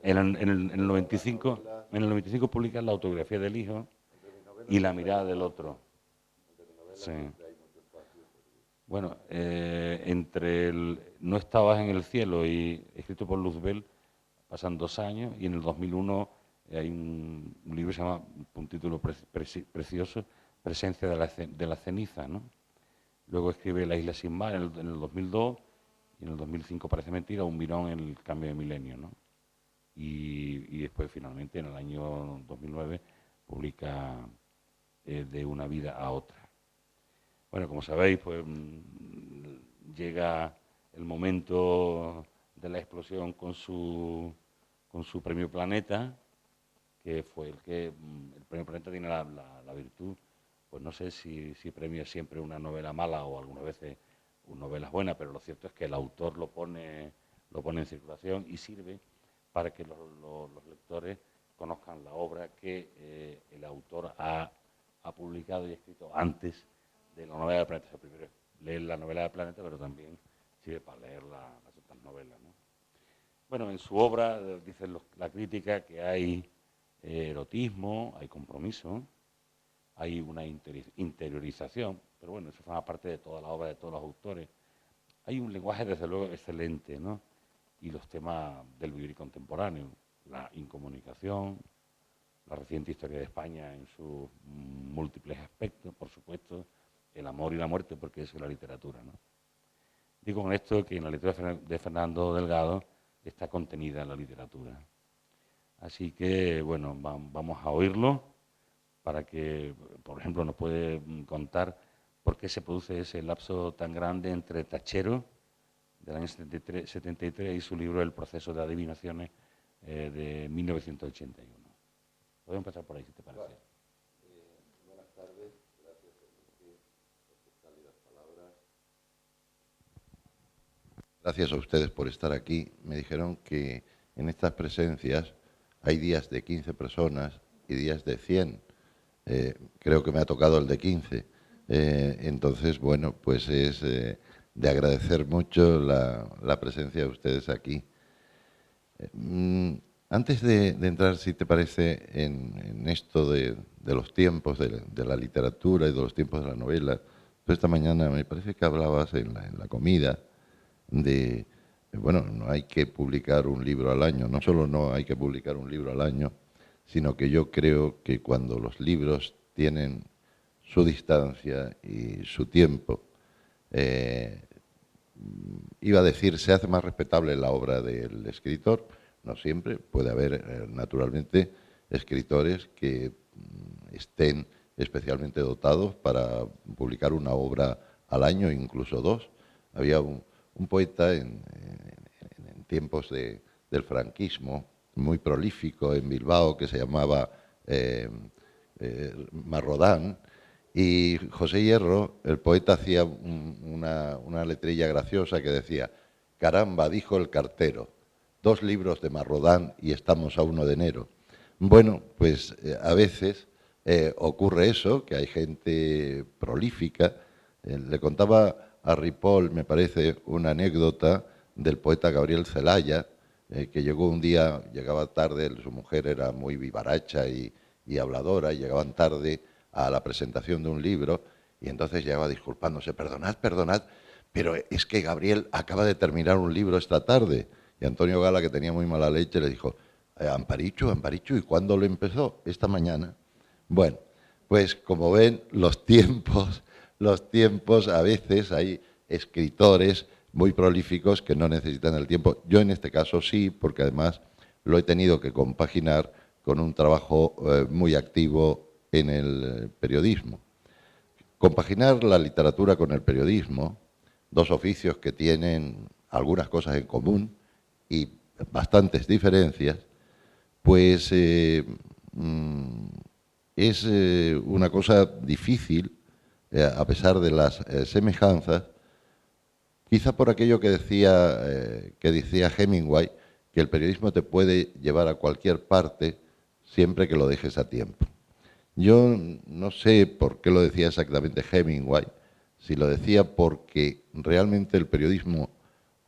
En el 95, en el 95 publica La autobiografía del hijo y La mirada del otro. Sí. Bueno, entre el No estabas en el cielo y escrito por Luzbel pasan 2 años, y en el 2001 hay un libro que se llama, un título precioso, Presencia de la ceniza, ¿no? Luego escribe La isla sin mar en el 2002, y en el 2005, parece mentira, Un mirón en el cambio de milenio, ¿no? Y después finalmente en el año 2009 publica De una vida a otra. Bueno, como sabéis, pues llega el momento de la explosión con su premio Planeta, que fue el premio Planeta tiene la virtud, pues no sé si premia siempre una novela mala o algunas veces novelas buenas, pero lo cierto es que el autor lo pone en circulación y sirve para que los lectores conozcan la obra que el autor ha publicado y escrito antes de la novela del Planeta. O sea, primero leer la novela del Planeta, pero también sirve para leer las otras novelas, ¿no? Bueno, en su obra dice la crítica que hay erotismo, hay compromiso, hay una interiorización, pero bueno, eso forma parte de toda la obra de todos los autores. Hay un lenguaje, desde luego, excelente, ¿no? Y los temas del vivir contemporáneo, la incomunicación, la reciente historia de España en sus múltiples aspectos, por supuesto, el amor y la muerte, porque eso es la literatura, ¿no? Digo con esto que en la literatura de Fernando Delgado está contenida la literatura. Así que, bueno, vamos a oírlo para que, por ejemplo, nos puede contar por qué se produce ese lapso tan grande entre Tachero, del año 73, y su libro El proceso de adivinaciones, de 1981. Podemos empezar por ahí, si te parece. Vale. Buenas tardes, gracias por las palabras. Gracias a ustedes por estar aquí. Me dijeron que en estas presencias hay días de 15 personas y días de 100. Creo que me ha tocado el de 15. Entonces, bueno, pues es de agradecer mucho la presencia de ustedes aquí. Antes de entrar, si te parece, en esto de los tiempos de la literatura y de los tiempos de la novela, tú esta mañana me parece que hablabas en la comida de, bueno, no hay que publicar un libro al año, no solo no hay que publicar un libro al año, sino que yo creo que cuando los libros tienen su distancia y su tiempo, iba a decir, se hace más respetable la obra del escritor. No siempre, puede haber naturalmente escritores que estén especialmente dotados para publicar una obra al año, incluso dos. Había un poeta en tiempos del franquismo, muy prolífico en Bilbao, que se llamaba Marrodán, y José Hierro, el poeta, hacía una letrilla graciosa que decía: caramba, dijo el cartero, 2 libros de Marrodán y estamos a 1 de enero. Bueno, pues a veces ocurre eso, que hay gente prolífica. Le contaba a Ripoll, me parece, una anécdota del poeta Gabriel Celaya, que llegó un día, llegaba tarde, su mujer era muy vivaracha y habladora, y llegaban tarde a la presentación de un libro, y entonces llegaba disculpándose: perdonad, pero es que Gabriel acaba de terminar un libro esta tarde. Y Antonio Gala, que tenía muy mala leche, le dijo: Amparichu, ¿y cuándo lo empezó? Esta mañana. Bueno, pues como ven, los tiempos, a veces hay escritores muy prolíficos que no necesitan el tiempo. Yo en este caso sí, porque además lo he tenido que compaginar con un trabajo muy activo en el periodismo. Compaginar la literatura con el periodismo, 2 oficios que tienen algunas cosas en común y bastantes diferencias, pues es una cosa difícil, a pesar de las semejanzas, quizá por aquello que decía Hemingway, que el periodismo te puede llevar a cualquier parte siempre que lo dejes a tiempo. Yo no sé por qué lo decía exactamente Hemingway, si lo decía porque realmente el periodismo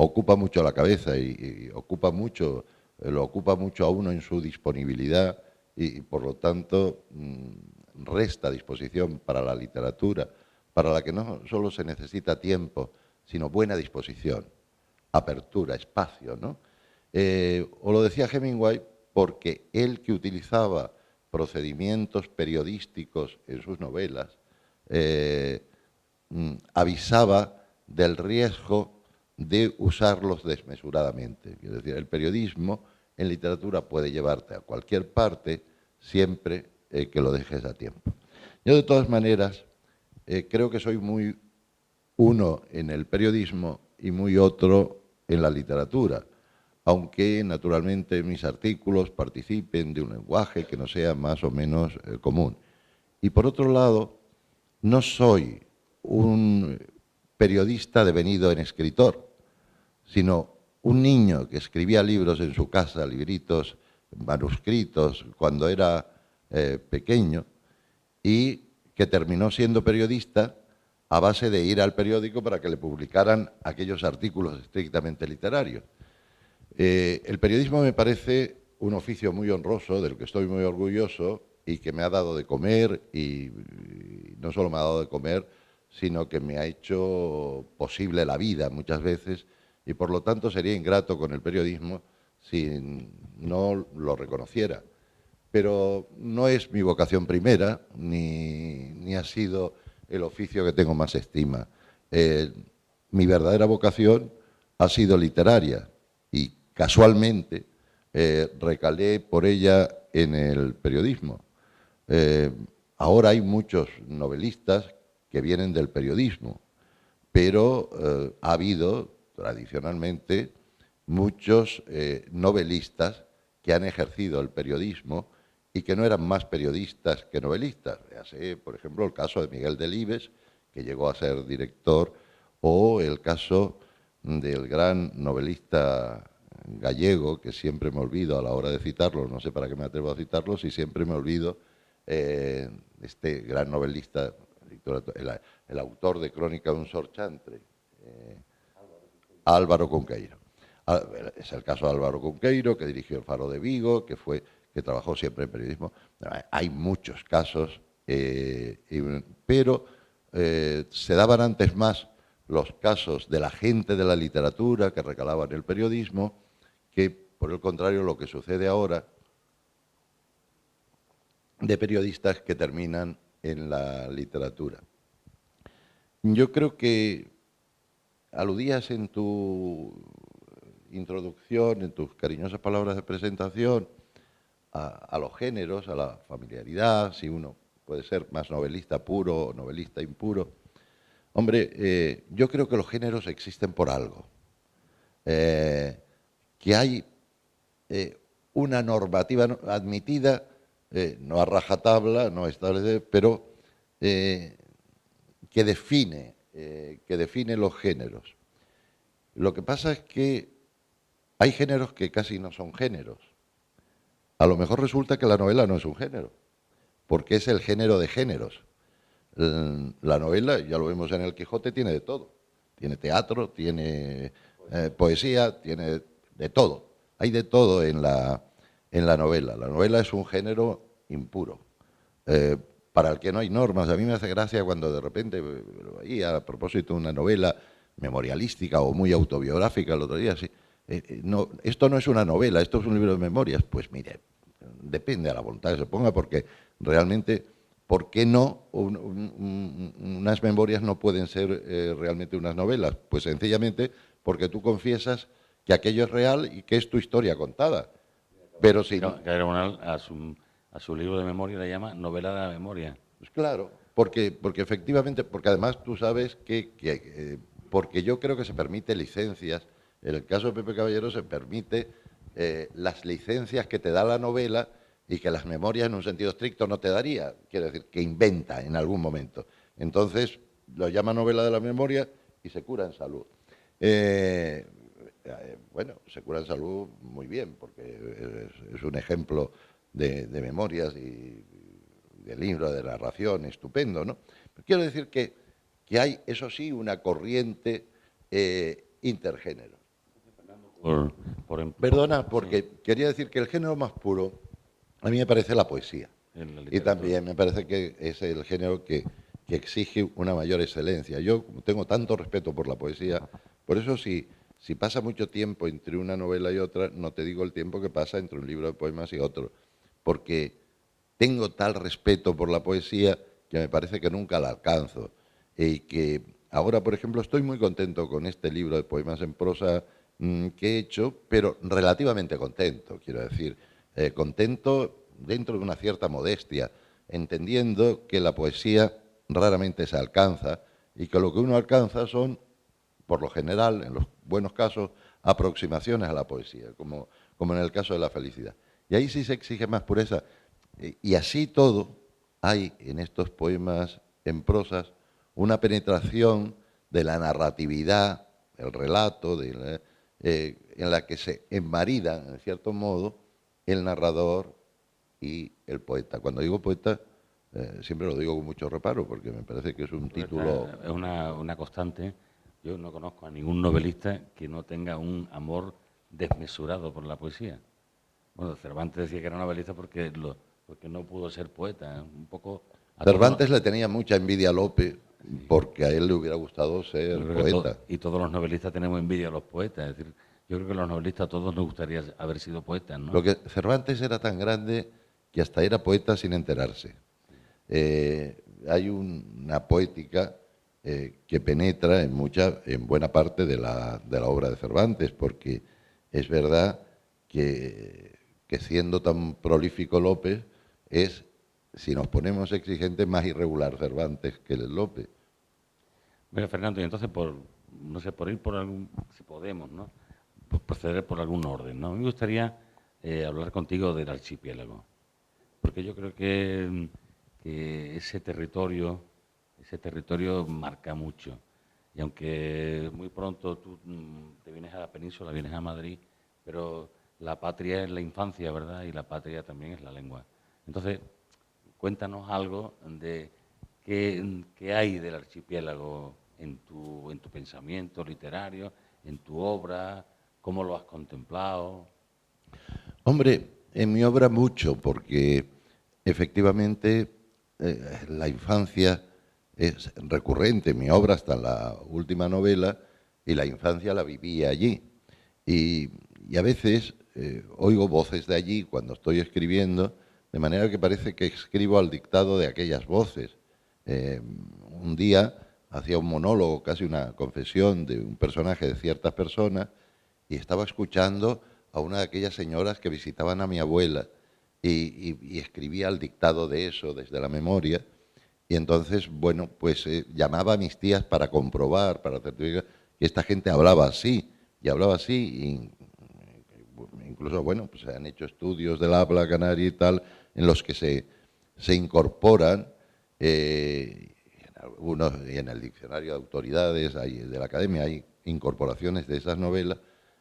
ocupa mucho la cabeza y ocupa mucho, lo ocupa mucho a uno en su disponibilidad y por lo tanto resta disposición para la literatura, para la que no solo se necesita tiempo, sino buena disposición, apertura, espacio, ¿no? Os lo decía Hemingway porque él, que utilizaba procedimientos periodísticos en sus novelas, avisaba del riesgo de usarlos desmesuradamente. Es decir, el periodismo en literatura puede llevarte a cualquier parte siempre que lo dejes a tiempo. Yo, de todas maneras, creo que soy muy uno en el periodismo y muy otro en la literatura, aunque naturalmente mis artículos participen de un lenguaje que no sea más o menos común. Y por otro lado, no soy un periodista devenido en escritor, sino un niño que escribía libros en su casa, libritos, manuscritos, cuando era pequeño, y que terminó siendo periodista a base de ir al periódico para que le publicaran aquellos artículos estrictamente literarios. El periodismo me parece un oficio muy honroso, del que estoy muy orgulloso y que me ha dado de comer, y no solo me ha dado de comer, sino que me ha hecho posible la vida muchas veces, y por lo tanto sería ingrato con el periodismo si no lo reconociera. Pero no es mi vocación primera, ni ha sido el oficio que tengo más estima. Mi verdadera vocación ha sido literaria y casualmente recalé por ella en el periodismo. Ahora hay muchos novelistas que vienen del periodismo, pero ha habido tradicionalmente muchos novelistas que han ejercido el periodismo y que no eran más periodistas que novelistas. Véase, por ejemplo, el caso de Miguel Delibes, que llegó a ser director, o el caso del gran novelista gallego, que siempre me olvido a la hora de citarlo, no sé para qué me atrevo a citarlo, si siempre me olvido, este gran novelista, el autor de Crónica de un Sor Chantre, Álvaro Cunqueiro. Es el caso de Álvaro Cunqueiro, que dirigió El Faro de Vigo, que trabajó siempre en periodismo. Hay muchos casos, pero se daban antes más los casos de la gente de la literatura que recalaba en el periodismo, que por el contrario lo que sucede ahora de periodistas que terminan en la literatura. Yo creo que aludías en tu introducción, en tus cariñosas palabras de presentación, a los géneros, a la familiaridad, si uno puede ser más novelista puro o novelista impuro. Hombre, yo creo que los géneros existen por algo. Que hay una normativa admitida, no a rajatabla, no establecida, pero que define los géneros. Lo que pasa es que hay géneros que casi no son géneros. A lo mejor resulta que la novela no es un género, porque es el género de géneros. La novela, ya lo vemos en El Quijote, tiene de todo. Tiene teatro, tiene poesía, tiene de todo. Hay de todo en la novela. La novela es un género impuro, para el que no hay normas. A mí me hace gracia cuando de repente, ahí a propósito de una novela memorialística o muy autobiográfica el otro día, sí, no, esto no es una novela, esto es un libro de memorias. Pues mire, depende a la voluntad que se ponga, porque realmente, ¿por qué no unas memorias no pueden ser realmente unas novelas? Pues sencillamente porque tú confiesas que aquello es real y que es tu historia contada. Pero si no, a su libro de memoria le llama novela de la memoria. Pues claro, porque efectivamente, porque además tú sabes que porque yo creo que se permite licencias. En el caso de Pepe Caballero se permite las licencias que te da la novela y que las memorias en un sentido estricto no te daría. Quiero decir, que inventa en algún momento. Entonces lo llama novela de la memoria y se cura en salud. Bueno, se cura en salud muy bien, porque es un ejemplo de memorias y de libro de narración estupendo, ¿no? Pero quiero decir que hay, eso sí, una corriente intergénero. por, por- Perdona, sí, porque quería decir que el género más puro a mí me parece la poesía. en la Y literatura. también me parece que es el género que exige una mayor excelencia. Yo como tengo tanto respeto por la poesía, por eso si pasa mucho tiempo entre una novela y otra, no te digo el tiempo que pasa entre un libro de poemas y otro, porque tengo tal respeto por la poesía que me parece que nunca la alcanzo. Y que ahora, por ejemplo, estoy muy contento con este libro de poemas en prosa que he hecho, pero relativamente contento, quiero decir, contento dentro de una cierta modestia, entendiendo que la poesía raramente se alcanza y que lo que uno alcanza son, por lo general, en los buenos casos, aproximaciones a la poesía, como en el caso de la felicidad. Y ahí sí se exige más pureza. Y así todo, hay en estos poemas en prosas una penetración de la narratividad, el relato, en la que se enmaridan, en cierto modo, el narrador y el poeta. Cuando digo poeta, siempre lo digo con mucho reparo, porque me parece que es un Porque título. es una constante. Yo no conozco a ningún novelista que no tenga un amor desmesurado por la poesía. Bueno, Cervantes decía que era novelista porque no pudo ser poeta. Un poco a todos, Cervantes le tenía mucha envidia a Lope, sí, porque a él le hubiera gustado yo ser creo que poeta. y todos los novelistas tenemos envidia a los poetas. Es decir, yo creo que los novelistas a todos nos gustaría haber sido poetas, Lo ¿no? que Cervantes era tan grande que hasta era poeta sin enterarse. Hay una poética que penetra en buena parte de la obra de Cervantes, porque es verdad que siendo tan prolífico Lope, es, si nos ponemos exigentes, más irregular Cervantes que el Lope. Mira, Fernando, y entonces no sé, por ir por algún, si podemos, ¿no? Pues proceder por algún orden, ¿no? Me gustaría hablar contigo del archipiélago, porque yo creo que ese territorio marca mucho. Y aunque muy pronto tú te vienes a la península, vienes a Madrid, pero la patria es la infancia, ¿verdad? Y la patria también es la lengua. Entonces, cuéntanos algo de qué hay del archipiélago en tu pensamiento literario, en tu obra, cómo lo has contemplado. Hombre, en mi obra mucho, porque efectivamente la infancia es recurrente en mi obra hasta la última novela y la infancia la viví allí. Y, y a veces oigo voces de allí cuando estoy escribiendo, de manera que parece que escribo al dictado de aquellas voces. Eh, un día hacía un monólogo, casi una confesión de un personaje de ciertas personas, y estaba escuchando a una de aquellas señoras que visitaban a mi abuela y escribía el dictado de eso desde la memoria. Y entonces, bueno, pues llamaba a mis tías para comprobar, para certificar que esta gente hablaba así, y hablaba así, incluso, bueno, pues se han hecho estudios del habla canaria y tal, en los que se incorporan, en algunos, y en el diccionario de autoridades de la academia hay incorporaciones de esas novelas,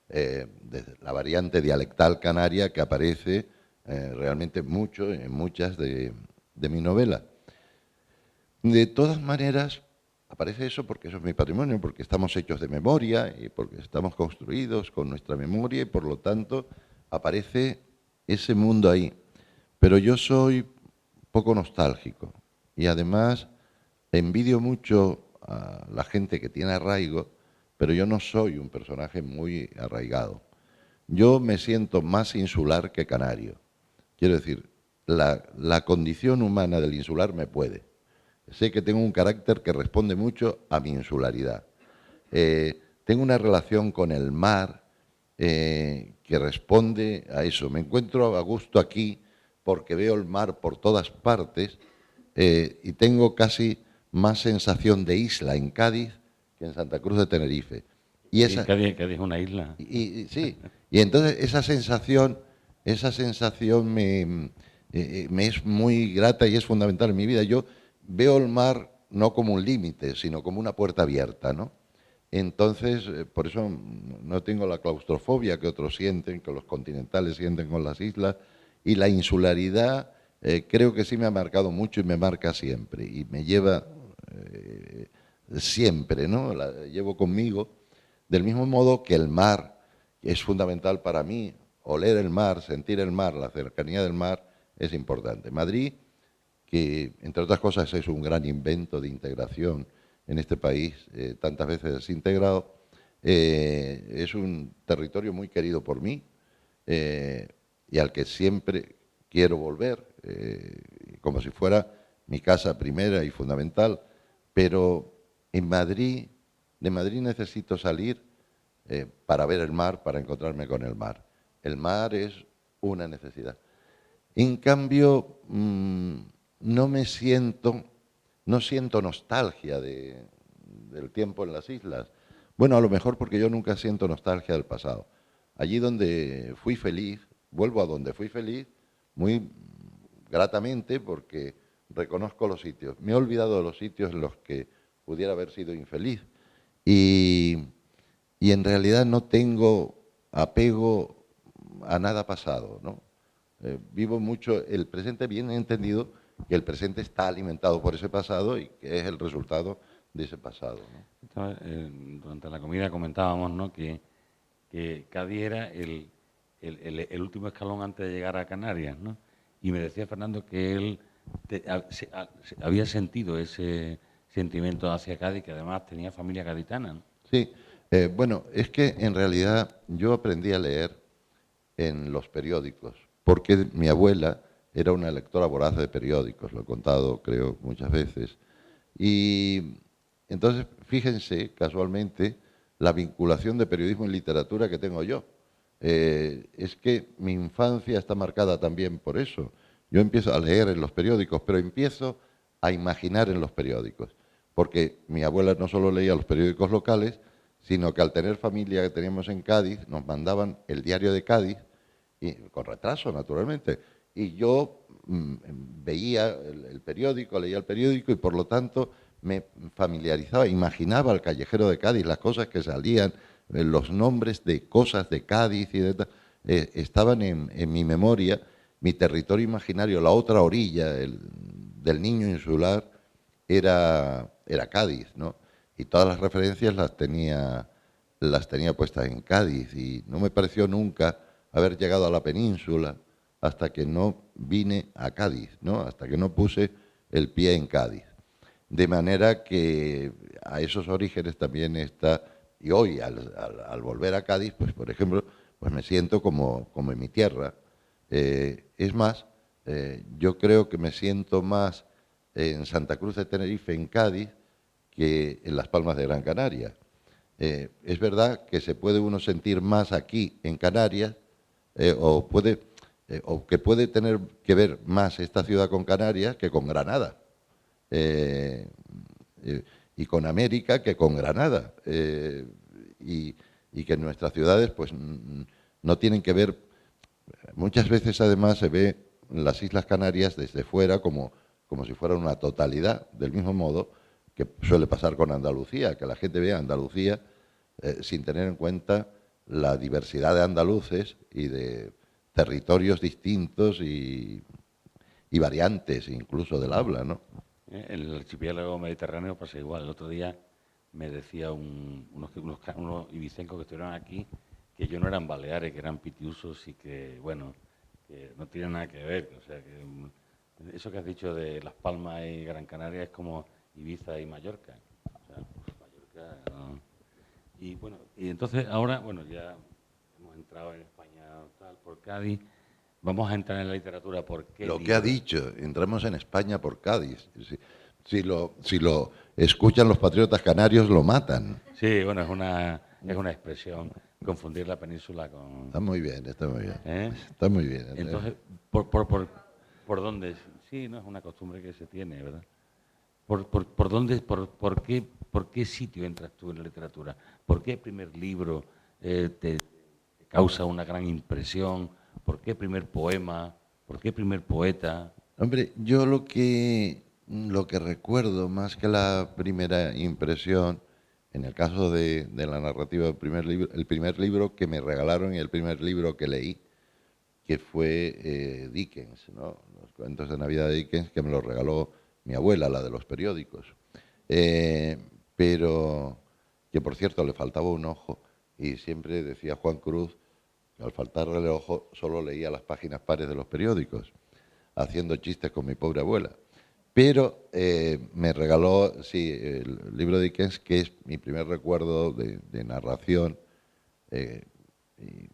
de la variante dialectal canaria que aparece realmente mucho en muchas de mis novelas. De todas maneras, aparece eso porque eso es mi patrimonio, porque estamos hechos de memoria y porque estamos construidos con nuestra memoria y por lo tanto aparece ese mundo ahí. Pero yo soy poco nostálgico y además envidio mucho a la gente que tiene arraigo, pero yo no soy un personaje muy arraigado. Yo me siento más insular que canario. Quiero decir, la condición humana del insular me puede. Sé que tengo un carácter que responde mucho a mi insularidad. Tengo una relación con el mar que responde a eso. Me encuentro a gusto aquí porque veo el mar por todas partes y tengo casi más sensación de isla en Cádiz que en Santa Cruz de Tenerife. Y Sí, esa, Cádiz es una isla. sí, y entonces esa sensación me es muy grata y es fundamental en mi vida. Yo veo el mar no como un límite, sino como una puerta abierta, ¿no? Entonces, por eso no tengo la claustrofobia que otros sienten, que los continentales sienten con las islas, y la insularidad creo que sí me ha marcado mucho y me marca siempre, y me lleva siempre, ¿no? La llevo conmigo, del mismo modo que el mar, es fundamental para mí. Oler el mar, sentir el mar, la cercanía del mar es importante. Madrid, que entre otras cosas es un gran invento de integración en este país, tantas veces desintegrado, es un territorio muy querido por mí y al que siempre quiero volver, como si fuera mi casa primera y fundamental, pero en Madrid, de Madrid necesito salir para ver el mar, para encontrarme con el mar. El mar es una necesidad. En cambio, no siento nostalgia del tiempo en las islas. Bueno, a lo mejor porque yo nunca siento nostalgia del pasado. Allí donde fui feliz, vuelvo a donde fui feliz, muy gratamente porque reconozco los sitios. Me he olvidado de los sitios en los que pudiera haber sido infeliz. Y en realidad no tengo apego a nada pasado, ¿no? Vivo mucho el presente, bien entendido que el presente está alimentado por ese pasado y que es el resultado de ese pasado, ¿no? Durante la comida comentábamos, ¿no?, que Cádiz era el último escalón antes de llegar a Canarias, ¿no? Y me decía Fernando que él había sentido ese sentimiento hacia Cádiz, que además tenía familia gaditana, ¿no? Sí, bueno, es que en realidad yo aprendí a leer en los periódicos, porque mi abuela era una lectora voraz de periódicos, lo he contado creo muchas veces, y entonces fíjense casualmente la vinculación de periodismo y literatura que tengo yo. Es que mi infancia está marcada también por eso. Yo empiezo a leer en los periódicos, pero empiezo a imaginar en los periódicos, porque mi abuela no solo leía los periódicos locales, sino que al tener familia que teníamos en Cádiz, nos mandaban el diario de Cádiz, y, con retraso naturalmente, y yo veía el periódico, leía el periódico y por lo tanto me familiarizaba, imaginaba al callejero de Cádiz, las cosas que salían, los nombres de cosas de Cádiz y de estaban en mi memoria, mi territorio imaginario, la otra orilla del niño insular era Cádiz, ¿no? Y todas las referencias las tenía puestas en Cádiz y no me pareció nunca haber llegado a la península hasta que no vine a Cádiz, ¿no? Hasta que no puse el pie en Cádiz. De manera que a esos orígenes también está, y hoy al volver a Cádiz, pues por ejemplo, pues me siento como en mi tierra. Es más, yo creo que me siento más en Santa Cruz de Tenerife, en Cádiz, que en Las Palmas de Gran Canaria. Es verdad que se puede uno sentir más aquí en Canarias, o que puede tener que ver más esta ciudad con Canarias que con Granada. Y con América que con Granada. Y que nuestras ciudades pues no tienen que ver. Muchas veces además se ve las Islas Canarias desde fuera como si fueran una totalidad, del mismo modo que suele pasar con Andalucía, que la gente ve a Andalucía sin tener en cuenta la diversidad de andaluces y de territorios distintos y variantes incluso del habla, ¿no? En el archipiélago mediterráneo pasa igual. El otro día me decía unos ibicencos que estuvieron aquí que ellos no eran baleares, que eran pitiusos y que, bueno, que no tienen nada que ver. O sea, que eso que has dicho de Las Palmas y Gran Canaria es como Ibiza y Mallorca. O sea, pues Mallorca, ¿no? Y bueno, y entonces ahora, bueno, ya hemos entrado en España tal, por Cádiz. Vamos a entrar en la literatura. ¿Por qué? Lo que ha dicho, entramos en España por Cádiz. Si lo escuchan los patriotas canarios, lo matan. Sí, bueno, es una expresión, confundir la península con... Está muy bien, está muy bien. ¿Eh? Está muy bien. Entonces, ¿por dónde? Sí, no es una costumbre que se tiene, ¿verdad? ¿Por dónde, por qué sitio entras tú en la literatura? ¿Por qué primer libro te causa una gran impresión? ¿Por qué primer poema? ¿Por qué primer poeta? Hombre, yo lo que recuerdo más que la primera impresión, en el caso de la narrativa del primer libro, el primer libro que me regalaron y el primer libro que leí, que fue Dickens, ¿no? Los cuentos de Navidad de Dickens, que me lo regaló mi abuela, la de los periódicos. Pero que, por cierto, le faltaba un ojo y siempre decía Juan Cruz que al faltarle el ojo solo leía las páginas pares de los periódicos, haciendo chistes con mi pobre abuela. Pero me regaló, sí, el libro de Dickens, que es mi primer recuerdo de narración. Y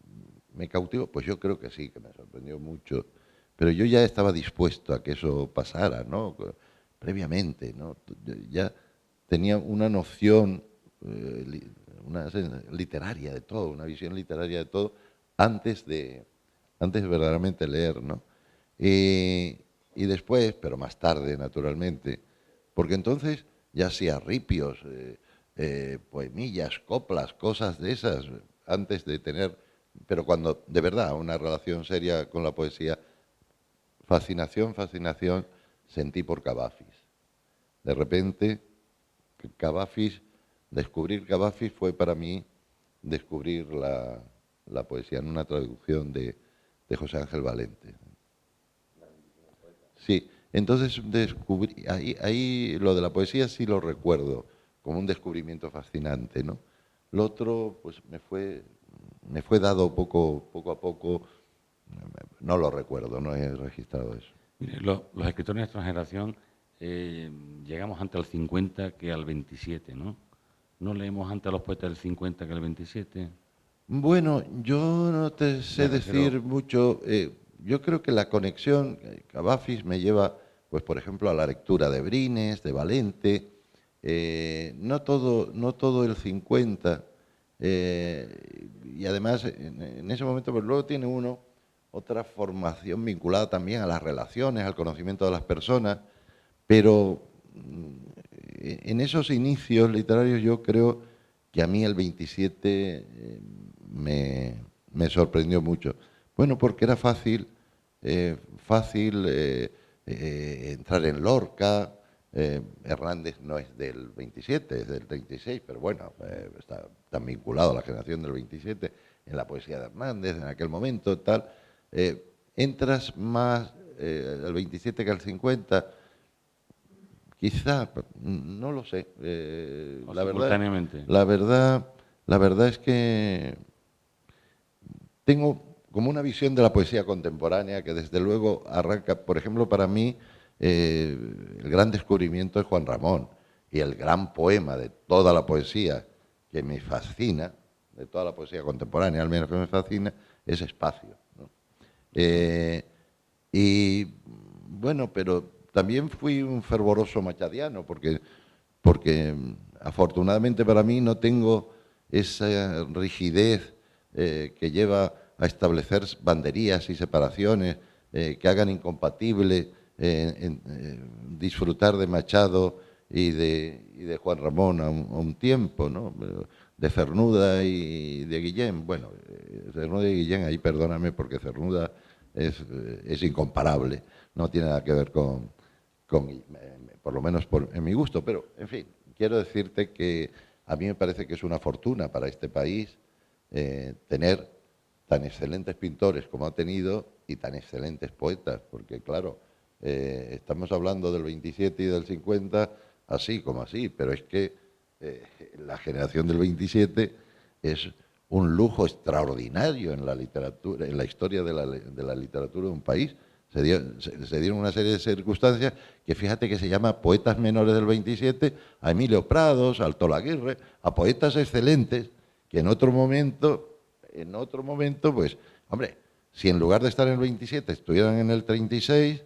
me cautivó, pues yo creo que sí, que me sorprendió mucho. Pero yo ya estaba dispuesto a que eso pasara, ¿no? Previamente, ¿no? Ya tenía una noción literaria de todo, una visión literaria de todo, antes de verdaderamente leer, ¿no? Y después, pero más tarde, naturalmente, porque entonces ya hacía ripios, poemillas, coplas, cosas de esas, antes de tener, pero cuando de verdad una relación seria con la poesía, fascinación, sentí por Cavafis. De repente, descubrir Cavafis fue para mí descubrir la poesía en una traducción de José Ángel Valente. Sí, entonces descubrí, ahí lo de la poesía sí lo recuerdo, como un descubrimiento fascinante, ¿no? Lo otro, pues me fue dado poco a poco, no lo recuerdo, no he registrado eso. Mire, los escritores de nuestra generación llegamos antes al 50 que al 27, ¿no? ¿No leemos antes a los poetas del 50 que al 27? Bueno, yo no te sé decir mucho. Yo creo que la conexión, Cavafis me lleva, pues por ejemplo, a la lectura de Brines, de Valente, no todo el 50, y además en ese momento, pues luego tiene uno otra formación vinculada también a las relaciones, al conocimiento de las personas, pero en esos inicios literarios yo creo que a mí el 27 me sorprendió mucho. Bueno, porque era fácil entrar en Lorca. Hernández no es del 27, es del 36, pero bueno, está vinculado a la generación del 27, en la poesía de Hernández, en aquel momento, tal. Entras más al 27 que al 50, quizá, no lo sé. Simultáneamente. La verdad es que tengo como una visión de la poesía contemporánea que desde luego arranca, por ejemplo, para mí el gran descubrimiento es Juan Ramón, y el gran poema de toda la poesía que me fascina, de toda la poesía contemporánea, al menos que me fascina, es Espacio, ¿no? Y bueno, pero también fui un fervoroso machadiano, porque afortunadamente para mí no tengo esa rigidez que lleva a establecer banderías y separaciones que hagan incompatible disfrutar de Machado y de Juan Ramón a un tiempo, ¿no? De Cernuda y de Guillén. Bueno, Cernuda y Guillén, ahí perdóname, porque Cernuda es incomparable, no tiene nada que ver con por lo menos en mi gusto, pero en fin, quiero decirte que a mí me parece que es una fortuna para este país tener tan excelentes pintores como ha tenido y tan excelentes poetas, porque claro, estamos hablando del 27 y del 50 así como así, pero es que la generación del 27 es un lujo extraordinario en la literatura, en la historia de la literatura de un país. Se dieron una serie de circunstancias que fíjate que se llama Poetas Menores del 27, a Emilio Prados, a Alto Aguirre, a poetas excelentes que en otro momento, pues, hombre, si en lugar de estar en el 27 estuvieran en el 36,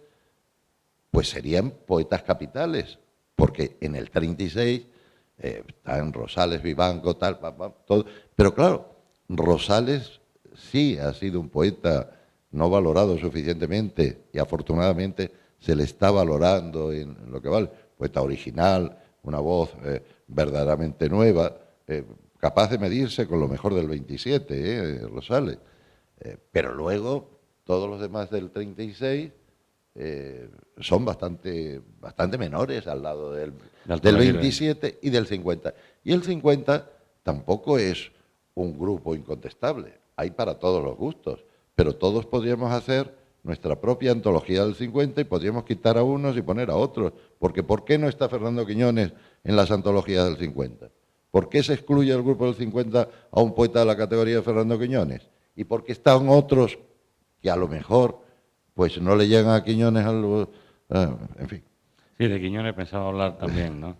pues serían poetas capitales, porque en el 36 están Rosales, Vivanco, tal, todo. Pero claro, Rosales sí ha sido un poeta no valorado suficientemente y afortunadamente se le está valorando en lo que vale. Poeta original, una voz verdaderamente nueva, capaz de medirse con lo mejor del 27, Rosales. Pero luego todos los demás del 36 son bastante menores al lado del 27 y del 50. Y el 50 tampoco es un grupo incontestable, hay para todos los gustos, pero todos podríamos hacer nuestra propia antología del 50 y podríamos quitar a unos y poner a otros, porque ¿por qué no está Fernando Quiñones en las antologías del 50? ¿Por qué se excluye del grupo del 50 a un poeta de la categoría de Fernando Quiñones? ¿Y por qué están otros que a lo mejor pues no le llegan a Quiñones en fin? Sí, de Quiñones pensaba hablar también, ¿no?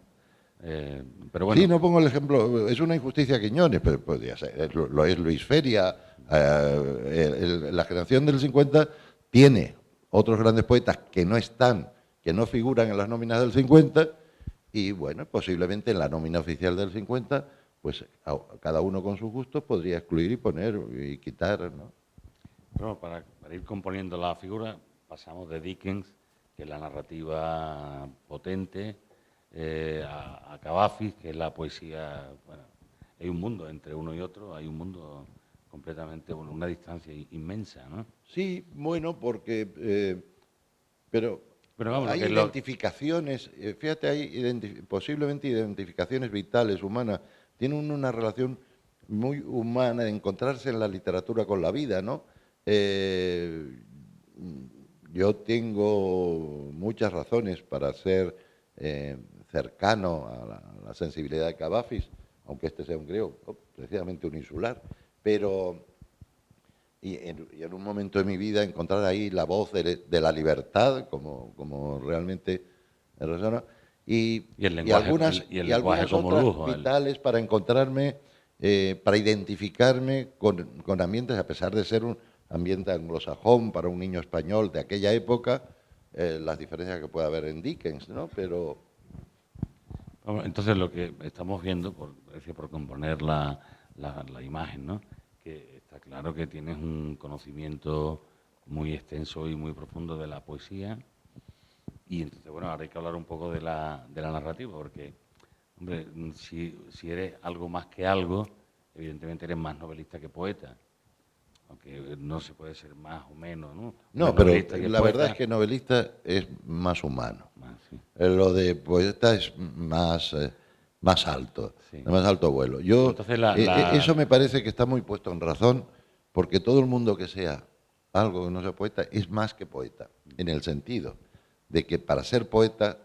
Pero Sí, bueno, no pongo el ejemplo, es una injusticia Quiñones, pero podría ser, lo es Luis Feria, la generación del 50 tiene otros grandes poetas que no están, que no figuran en las nóminas del 50, y bueno, posiblemente en la nómina oficial del 50, pues cada uno con sus gustos podría excluir y poner y quitar, ¿no? pero para ir componiendo la figura, pasamos de Dickens, que es la narrativa potente, a Cavafis, que es la poesía. Bueno, hay un mundo entre uno y otro, hay un mundo completamente, bueno, una distancia inmensa, ¿no? Sí, bueno, porque, pero Pero vamos, hay identificaciones, fíjate, hay posiblemente identificaciones vitales, humanas, tienen una relación muy humana de encontrarse en la literatura con la vida, ¿no? Eh, yo tengo muchas razones para ser cercano a la sensibilidad de Cavafis, aunque este sea un griego, precisamente un insular, pero y en un momento de mi vida encontrar ahí la voz de la libertad, como realmente resona, y el y lenguaje, algunas, y el y lenguaje algunas como otras lujo. vitales para encontrarme, para identificarme con ambientes, a pesar de ser un ambiente anglosajón para un niño español de aquella época, las diferencias que puede haber en Dickens, ¿no? Pero Entonces lo que estamos viendo, por componer la imagen, ¿no? Que está claro que tienes un conocimiento muy extenso y muy profundo de la poesía. Y entonces, bueno, ahora hay que hablar un poco de la narrativa, porque, hombre, si eres algo más que algo, evidentemente eres más novelista que poeta. Aunque no se puede ser más o menos, ¿no? Hombre, no, pero novelista que la verdad es poeta, que novelista es más humano. más, sí. Lo de poeta es Sí. de más alto vuelo. Pero entonces Eso me parece que está muy puesto en razón, porque todo el mundo que sea algo que no sea poeta es más que poeta, en el sentido de que para ser poeta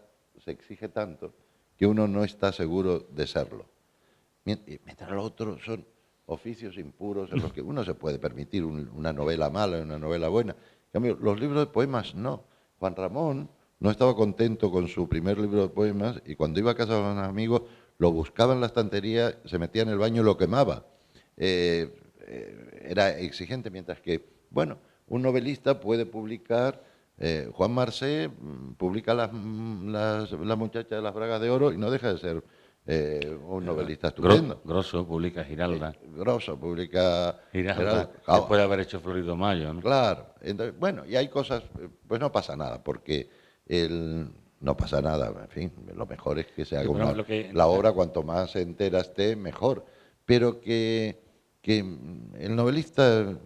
se exige tanto que uno no está seguro de serlo. Mientras los otros son oficios impuros en los que uno se puede permitir una novela mala y una novela buena. En cambio, los libros de poemas no. Juan Ramón no estaba contento con su primer libro de poemas y cuando iba a casa con unos amigos lo buscaba en la estantería, se metía en el baño y lo quemaba. Era exigente, mientras que, bueno, un novelista puede publicar, Juan Marsé publica la muchacha de las bragas de oro y no deja de ser un novelista estupendo. Grosso publica Giralda. Grosso publica Giralda, Geraldo. después de haber hecho Florido Mayo, ¿no? Claro. Entonces, bueno, y hay cosas, pues no pasa nada, porque no pasa nada, en fin, lo mejor es que se haga Sí, pero lo la que, obra, cuanto más entera esté, mejor. Pero que el novelista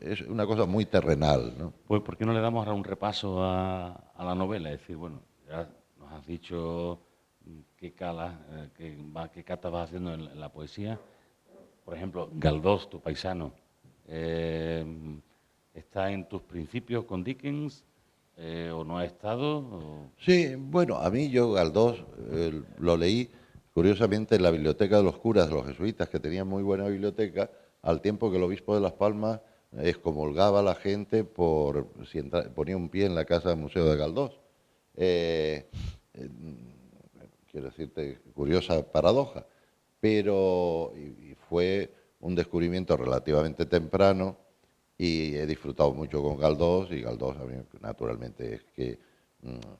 es una cosa muy terrenal, ¿no? pues, ¿por qué no le damos ahora un repaso a la novela? Es decir, bueno, ya nos has dicho qué cata vas haciendo en la poesía. Por ejemplo, Galdós, tu paisano, eh, ¿está en tus principios con Dickens o no ha estado? Sí, bueno, a mí yo Galdós lo leí curiosamente en la biblioteca de los curas, de los jesuitas, que tenían muy buena biblioteca, al tiempo que el obispo de Las Palmas excomulgaba a la gente por si ponía un pie en la casa del Museo de Galdós. Eh, eh, Quiero decirte, curiosa paradoja, pero y fue un descubrimiento relativamente temprano y he disfrutado mucho con Galdós y Galdós a mí naturalmente es que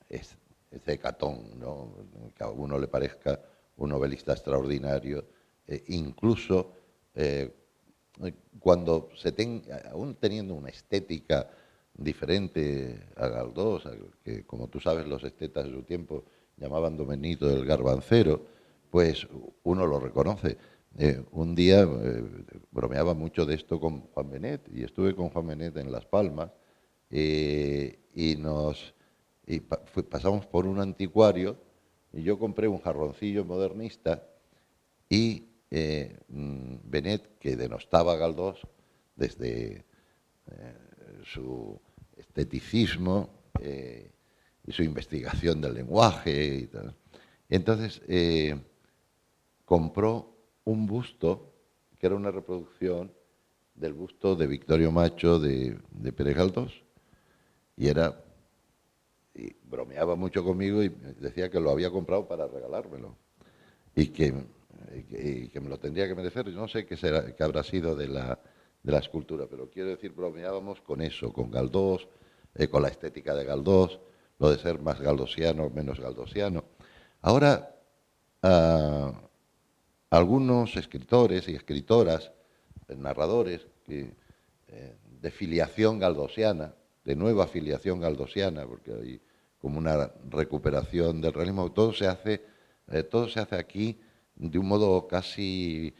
es de Catón, ¿no? Que a uno le parezca un novelista extraordinario, incluso cuando aún teniendo una estética diferente a Galdós, que como tú sabes los estetas de su tiempo llamaban Domenito del Garbancero, pues uno lo reconoce. Un día bromeaba mucho de esto con Juan Benet y estuve con Juan Benet en Las Palmas y pasamos por un anticuario y yo compré un jarroncillo modernista y Benet, que denostaba a Galdós desde su esteticismo y su investigación del lenguaje y tal. Entonces, compró un busto, que era una reproducción del busto de Victorio Macho de Pérez Galdós, y bromeaba mucho conmigo y decía que lo había comprado para regalármelo y que me lo tendría que merecer. Yo no sé qué habrá sido de la escultura, pero quiero decir, bromeábamos con eso, con Galdós, con la estética de Galdós, lo de ser más galdosiano, menos galdosiano. Ahora, algunos escritores y escritoras, narradores, de filiación galdosiana, de nueva filiación galdosiana, porque hay como una recuperación del realismo, todo se hace aquí de un modo casi,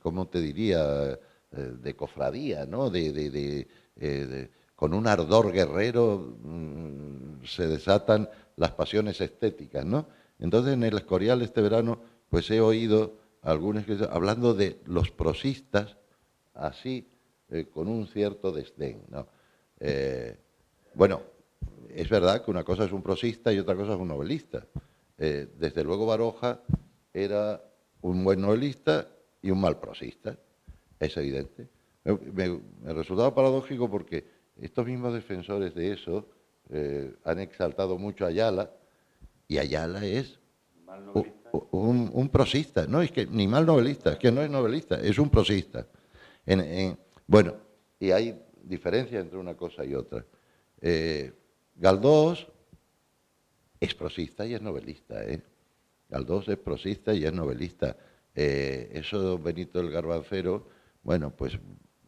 ¿cómo te diría?, de cofradía, ¿no? Con un ardor guerrero se desatan las pasiones estéticas, ¿no? Entonces, en el Escorial este verano, pues he oído a algunos hablando de los prosistas, así, con un cierto desdén, ¿no? Bueno, es verdad que una cosa es un prosista y otra cosa es un novelista. Desde luego Baroja era un buen novelista y un mal prosista, es evidente. Me resultaba paradójico porque estos mismos defensores de eso han exaltado mucho a Ayala, y Ayala es un prosista. No, es que ni mal novelista, es que no es novelista, es un prosista. Bueno, y hay diferencia entre una cosa y otra. Galdós es prosista y es novelista, ¿eh? Galdós es prosista y es novelista. Eso Benito el Garbancero, bueno, pues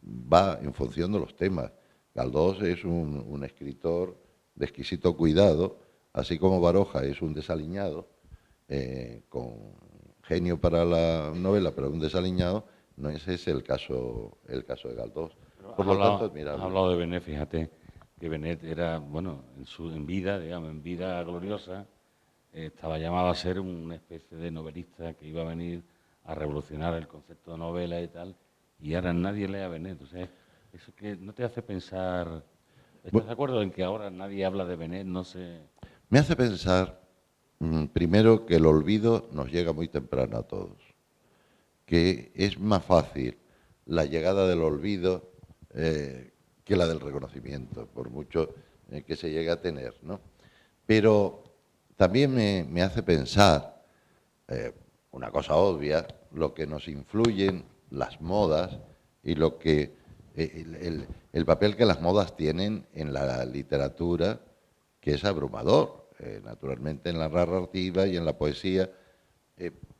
va en función de los temas. Galdós es un escritor de exquisito cuidado, así como Baroja es un desaliñado, con genio para la novela, pero un desaliñado. No ese es el caso de Galdós. Por lo tanto, admirable. Has hablado de Benet, fíjate que Benet era, bueno, en vida, digamos, en vida gloriosa, estaba llamado a ser una especie de novelista que iba a venir a revolucionar el concepto de novela y tal, y ahora nadie lee a Benet. Entonces, eso que no te hace pensar. ¿Estás de acuerdo en que ahora nadie habla de Benet? No sé. Me hace pensar, primero, que el olvido nos llega muy temprano a todos, que es más fácil la llegada del olvido que la del reconocimiento, por mucho que se llegue a tener, ¿no? Pero también me hace pensar, una cosa obvia, lo que nos influyen las modas y lo que el papel que las modas tienen en la literatura, que es abrumador, naturalmente en la narrativa y en la poesía,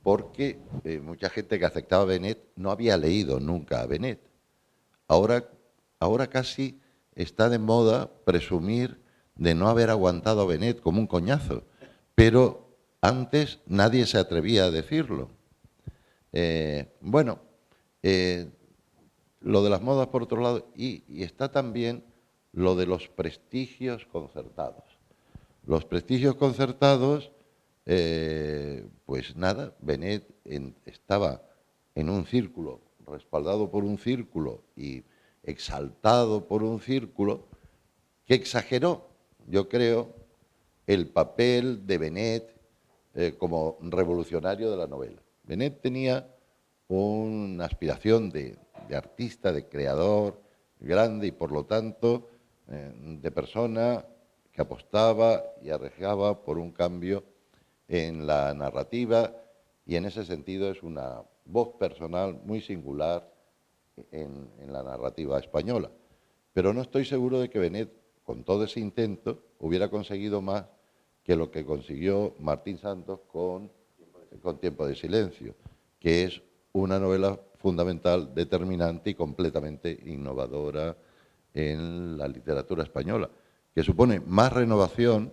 porque mucha gente que aceptaba a Benet no había leído nunca a Benet. Ahora casi está de moda presumir de no haber aguantado a Benet como un coñazo, pero antes nadie se atrevía a decirlo. Bueno, lo de las modas por otro lado, y está también lo de los prestigios concertados. Los prestigios concertados, pues nada, Benet estaba en un círculo, respaldado por un círculo y exaltado por un círculo que exageró, yo creo, el papel de Benet como revolucionario de la novela. Benet tenía una aspiración de artista, de creador grande y por lo tanto de persona que apostaba y arriesgaba por un cambio en la narrativa, y en ese sentido es una voz personal muy singular en la narrativa española. Pero no estoy seguro de que Benet, con todo ese intento, hubiera conseguido más que lo que consiguió Martín Santos con Tiempo de Silencio, que es una novela fundamental, determinante y completamente innovadora en la literatura española, que supone más renovación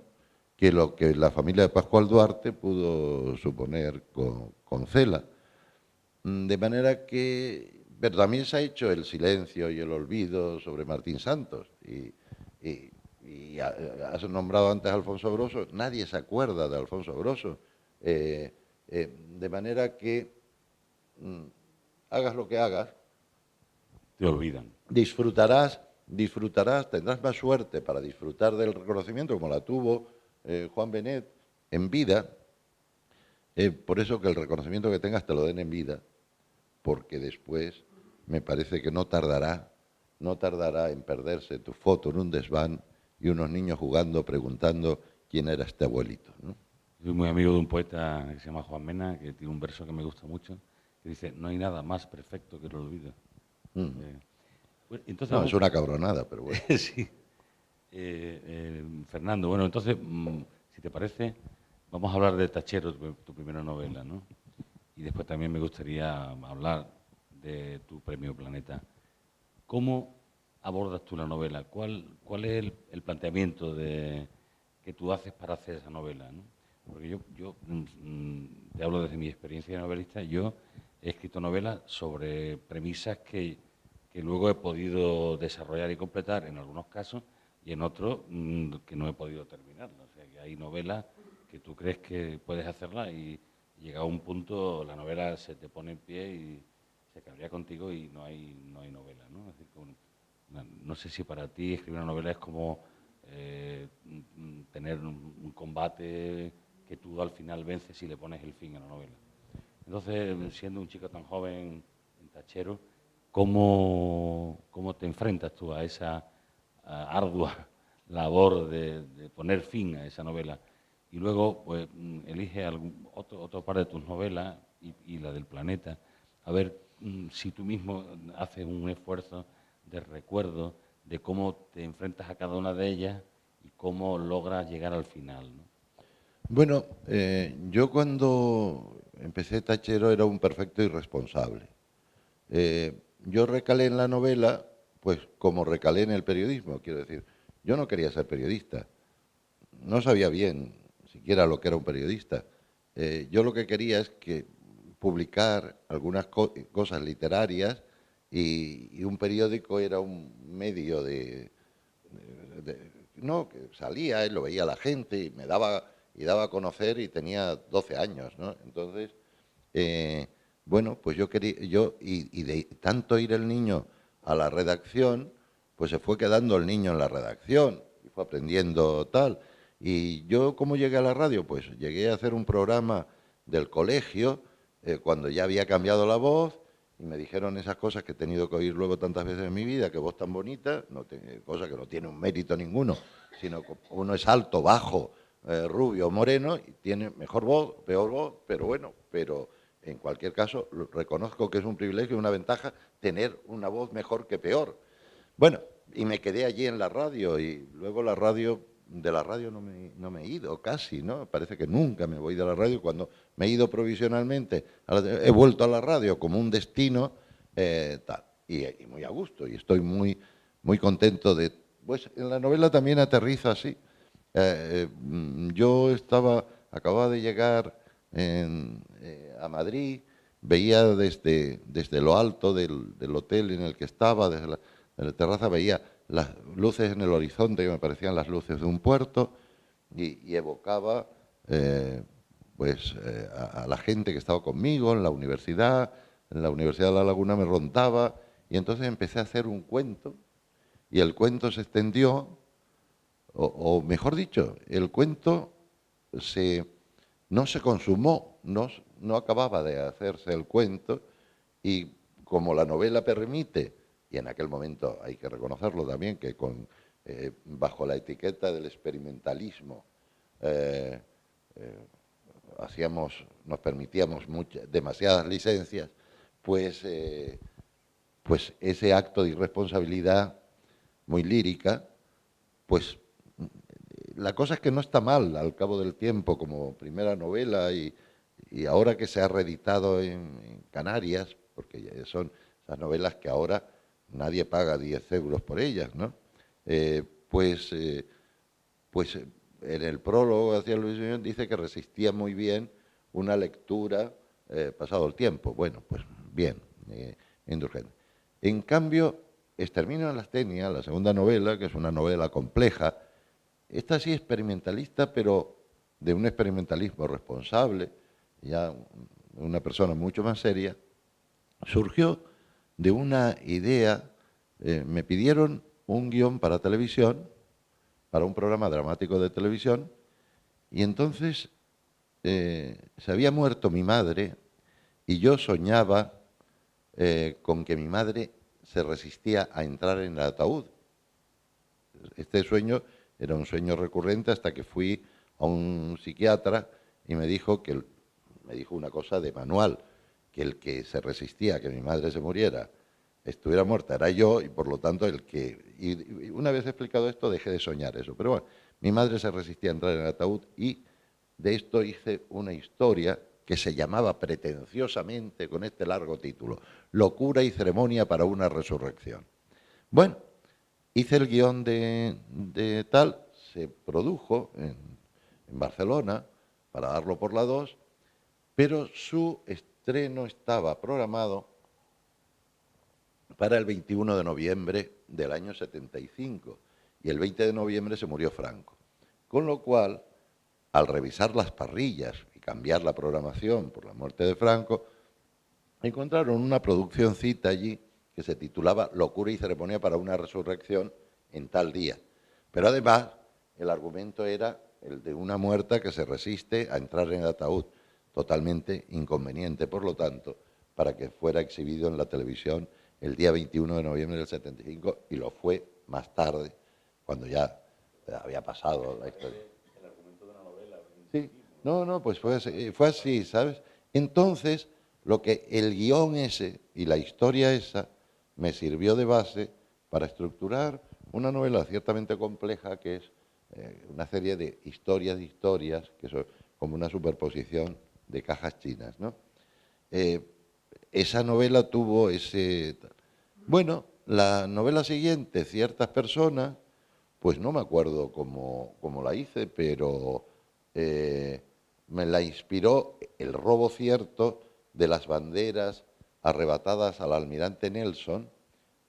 que lo que la familia de Pascual Duarte pudo suponer con Cela. De manera que, pero también se ha hecho el silencio y el olvido sobre Martín Santos, y has nombrado antes a Alfonso Grosso, nadie se acuerda de Alfonso Grosso, de manera que hagas lo que hagas, te olvidan. Disfrutarás, tendrás más suerte para disfrutar del reconocimiento como la tuvo Juan Benet en vida, Por eso que el reconocimiento que tengas te lo den en vida, porque después me parece que no tardará en perderse tu foto en un desván y unos niños jugando, preguntando quién era este abuelito, ¿no? Soy muy amigo de un poeta que se llama Juan Mena, que tiene un verso que me gusta mucho, que dice, no hay nada más perfecto que el olvido. Mm. Bueno, entonces No, es vamos, una cabronada, pero bueno. sí. Fernando, bueno, entonces, si te parece, vamos a hablar de Tachero, tu primera novela, ¿no? Y después también me gustaría hablar de tu premio Planeta. ¿Cómo abordas tú la novela? ¿Cuál es el planteamiento que tú haces para hacer esa novela, ¿no? Porque yo te hablo desde mi experiencia de novelista, yo he escrito novelas sobre premisas que luego he podido desarrollar y completar en algunos casos y en otros que no he podido terminarlas. O sea, que hay novelas que tú crees que puedes hacerlas y llegado a un punto la novela se te pone en pie y se cabrea contigo y no hay novela, ¿no? Es decir, no sé si para ti escribir una novela es como tener un combate que tú al final vences y le pones el fin a la novela. Entonces, siendo un chico tan joven en Tachero, ¿cómo te enfrentas tú a esa ardua labor de poner fin a esa novela? Y luego, pues, elige otro par de tus novelas y la del planeta, a ver si tú mismo haces un esfuerzo de recuerdo de cómo te enfrentas a cada una de ellas y cómo logras llegar al final, ¿no? Bueno, yo cuando empecé Tachero era un perfecto irresponsable. Yo recalé en la novela, pues como recalé en el periodismo, quiero decir, yo no quería ser periodista, no sabía bien siquiera lo que era un periodista. Yo lo que quería es que publicar algunas cosas literarias y un periódico era un medio no, que salía, lo veía la gente y me daba y daba a conocer y tenía 12 años, ¿no? Entonces, eh, bueno, pues yo quería, y de tanto ir el niño a la redacción, pues se fue quedando el niño en la redacción y fue aprendiendo tal. Y yo, ¿cómo llegué a la radio? Pues llegué a hacer un programa del colegio cuando ya había cambiado la voz y me dijeron esas cosas que he tenido que oír luego tantas veces en mi vida, que voz tan bonita, cosa que no tiene un mérito ninguno, sino que uno es alto, bajo, rubio, moreno, y tiene mejor voz, peor voz, pero bueno, pero en cualquier caso reconozco que es un privilegio y una ventaja tener una voz mejor que peor. Bueno, y me quedé allí en la radio y luego de la radio no me he ido casi, ¿no? Parece que nunca me voy de la radio. Cuando me he ido provisionalmente, he vuelto a la radio como un destino, tal. Y muy a gusto y estoy muy contento de... Pues en la novela también aterriza así. Yo acababa de llegar a Madrid, veía desde lo alto del hotel en el que estaba, en la terraza, veía las luces en el horizonte que me parecían las luces de un puerto y evocaba a la gente que estaba conmigo en la Universidad de La Laguna me rondaba y entonces empecé a hacer un cuento y el cuento se extendió, o mejor dicho, el cuento no se consumó, no acababa de hacerse el cuento y como la novela permite, y en aquel momento hay que reconocerlo también, que bajo la etiqueta del experimentalismo eh, eh, nos permitíamos demasiadas licencias, pues ese acto de irresponsabilidad muy lírica, pues la cosa es que no está mal al cabo del tiempo como primera novela y ahora que se ha reeditado en Canarias, porque ya son esas novelas que ahora nadie paga 10 euros por ellas, ¿no? Eh, pues, eh, pues en el prólogo hacia Luis Buñuel dice que resistía muy bien una lectura pasado el tiempo. Bueno, pues bien, indulgente. En cambio, Exterminio de las Tenias, la segunda novela, que es una novela compleja, esta sí experimentalista, pero de un experimentalismo responsable, ya una persona mucho más seria, surgió de una idea, me pidieron un guión para televisión, para un programa dramático de televisión, y entonces se había muerto mi madre y yo soñaba con que mi madre se resistía a entrar en el ataúd. Este sueño era un sueño recurrente hasta que fui a un psiquiatra y me dijo una cosa de manual, que el que se resistía a que mi madre se muriera, estuviera muerta, era yo, y por lo tanto y una vez explicado esto dejé de soñar eso. Pero bueno, mi madre se resistía a entrar en el ataúd y de esto hice una historia que se llamaba pretenciosamente, con este largo título, Locura y ceremonia para una resurrección. Bueno, hice el guión de tal, se produjo en Barcelona para darlo por la 2, pero su estreno estaba programado para el 21 de noviembre del año 75 y el 20 de noviembre se murió Franco. Con lo cual, al revisar las parrillas y cambiar la programación por la muerte de Franco, encontraron una produccióncita allí que se titulaba Locura y ceremonia para una resurrección en tal día. Pero además, el argumento era el de una muerta que se resiste a entrar en el ataúd, totalmente inconveniente, por lo tanto, para que fuera exhibido en la televisión el día 21 de noviembre del 75, y lo fue más tarde, cuando ya había pasado la historia. El argumento de una novela. Sí, no, pues fue así, ¿sabes? Entonces, lo que el guión ese y la historia esa me sirvió de base para estructurar una novela ciertamente compleja que es una serie de historias que son como una superposición de cajas chinas, ¿no? Esa novela tuvo ese... Bueno, la novela siguiente, Ciertas personas, pues no me acuerdo cómo la hice, pero me la inspiró el robo cierto de las banderas arrebatadas al almirante Nelson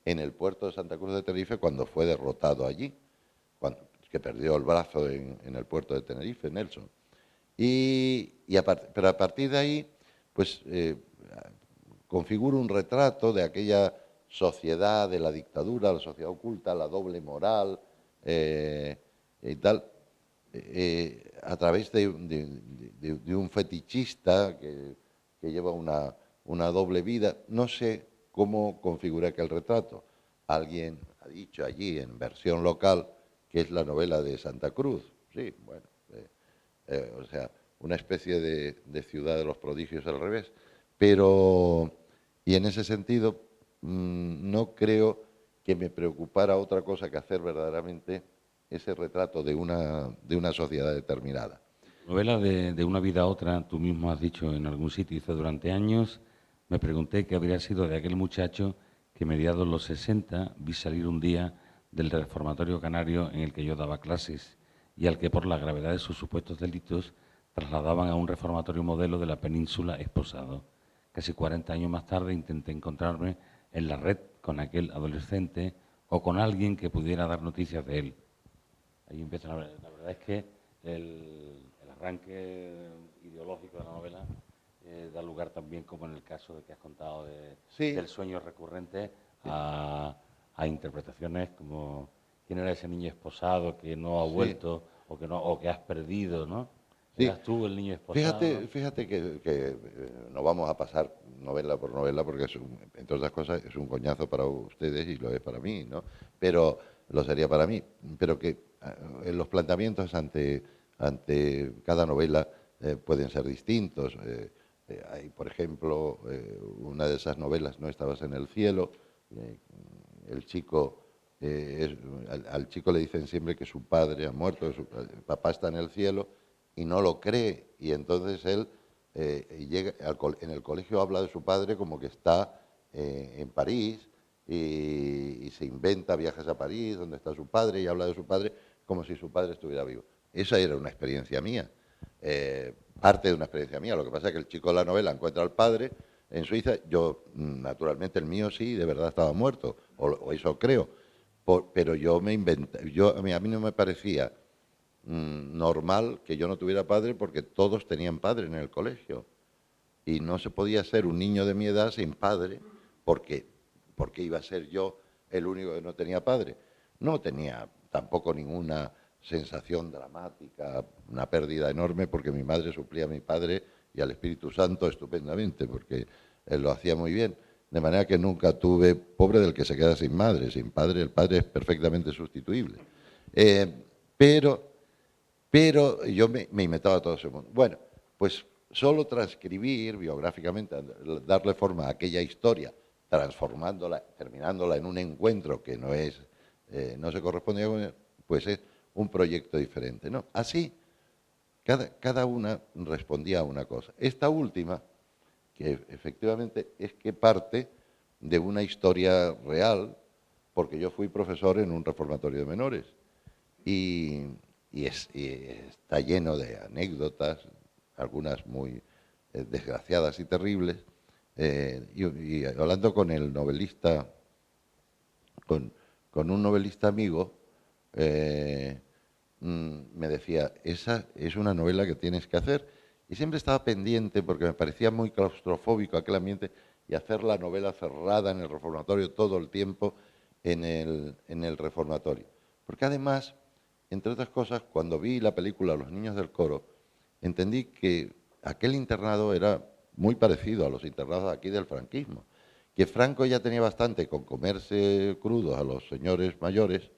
en el puerto de Santa Cruz de Tenerife cuando fue derrotado allí, que perdió el brazo en el puerto de Tenerife, Nelson. Pero a partir de ahí, pues configuro un retrato de aquella sociedad de la dictadura, la sociedad oculta, la doble moral y tal, a través de un fetichista que lleva una doble vida. No sé cómo configuré aquel retrato. Alguien ha dicho allí, en versión local, que es la novela de Santa Cruz. Sí, bueno, o sea, una especie de ciudad de los prodigios al revés. Pero, y en ese sentido, no creo que me preocupara otra cosa que hacer verdaderamente ese retrato de una sociedad determinada. Novela de una vida a otra, tú mismo has dicho en algún sitio, hice durante años, me pregunté qué habría sido de aquel muchacho que mediados los 60 vi salir un día del reformatorio canario en el que yo daba clases y al que por la gravedad de sus supuestos delitos trasladaban a un reformatorio modelo de la península esposado. Casi 40 años más tarde intenté encontrarme en la red con aquel adolescente o con alguien que pudiera dar noticias de él. Ahí empieza la verdad es que el arranque ideológico de la novela da lugar también, como en el caso de que has contado Sí. del sueño recurrente, a interpretaciones como quién era ese niño esposado que no ha vuelto o que has perdido, ¿no? Sí. ¿Eras tú el niño esposado? Fíjate que no vamos a pasar novela por novela porque entre otras cosas es un coñazo para ustedes y lo es para mí, ¿no? Pero lo sería para mí. Pero que los planteamientos ante cada novela pueden ser distintos. Hay, por ejemplo, una de esas novelas, No estabas en el cielo, el chico... al chico le dicen siempre que su padre ha muerto, su papá está en el cielo, y no lo cree, y entonces él llega en el colegio habla de su padre como que está en París y se inventa viajes a París donde está su padre y habla de su padre como si su padre estuviera vivo. Esa era una experiencia mía, parte de una experiencia mía. Lo que pasa es que el chico de la novela encuentra al padre en Suiza. Yo, naturalmente, el mío sí, de verdad estaba muerto, o eso creo, pero yo me inventé, a mí no me parecía normal que yo no tuviera padre porque todos tenían padre en el colegio y no se podía ser un niño de mi edad sin padre porque iba a ser yo el único que no tenía padre. No tenía tampoco ninguna sensación dramática, una pérdida enorme, porque mi madre suplía a mi padre y al Espíritu Santo estupendamente, porque él lo hacía muy bien. De manera que nunca tuve, pobre del que se queda sin madre, sin padre, el padre es perfectamente sustituible. Eh, pero, pero yo me inventaba todo ese mundo. Bueno, pues solo transcribir biográficamente, darle forma a aquella historia, transformándola, terminándola en un encuentro que no es, no se correspondía con él, pues es un proyecto diferente, ¿no? Así, cada una respondía a una cosa. Esta última, que efectivamente es que parte de una historia real, porque yo fui profesor en un reformatorio de menores y, y está lleno de anécdotas, algunas muy desgraciadas y terribles, y hablando con el novelista, con un novelista amigo, me decía, esa es una novela que tienes que hacer. Y siempre estaba pendiente porque me parecía muy claustrofóbico aquel ambiente y hacer la novela cerrada en el reformatorio todo el tiempo en el reformatorio. Porque además, entre otras cosas, cuando vi la película Los niños del coro, entendí que aquel internado era muy parecido a los internados aquí del franquismo, que Franco ya tenía bastante con comerse crudos a los señores mayores,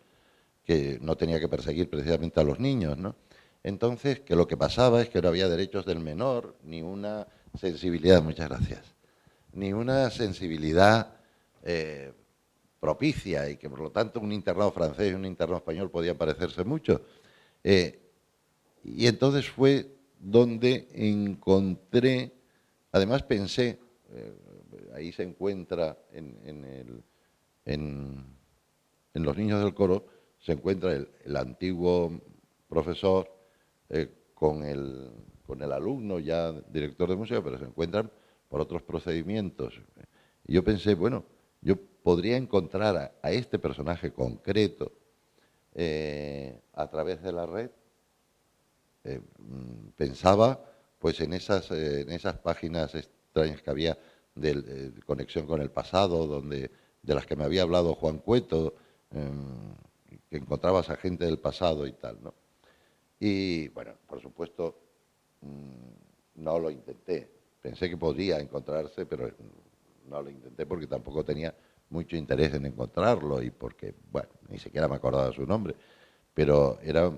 que no tenía que perseguir precisamente a los niños, ¿no? Entonces, que lo que pasaba es que no había derechos del menor, ni una sensibilidad, muchas gracias, ni una sensibilidad propicia, y que por lo tanto un internado francés y un internado español podían parecerse mucho. Y entonces fue donde encontré, además pensé, ahí se encuentra en Los niños del coro, se encuentra el antiguo profesor con el alumno ya director de museo, pero se encuentran por otros procedimientos. Y yo pensé, bueno, yo podría encontrar a este personaje concreto a través de la red. Pensaba pues en esas páginas extrañas que había de conexión con el pasado, de las que me había hablado Juan Cueto, que encontrabas a gente del pasado y tal, ¿no? Y bueno, por supuesto, no lo intenté. Pensé que podría encontrarse, pero no lo intenté porque tampoco tenía mucho interés en encontrarlo y porque, bueno, ni siquiera me acordaba su nombre. Pero era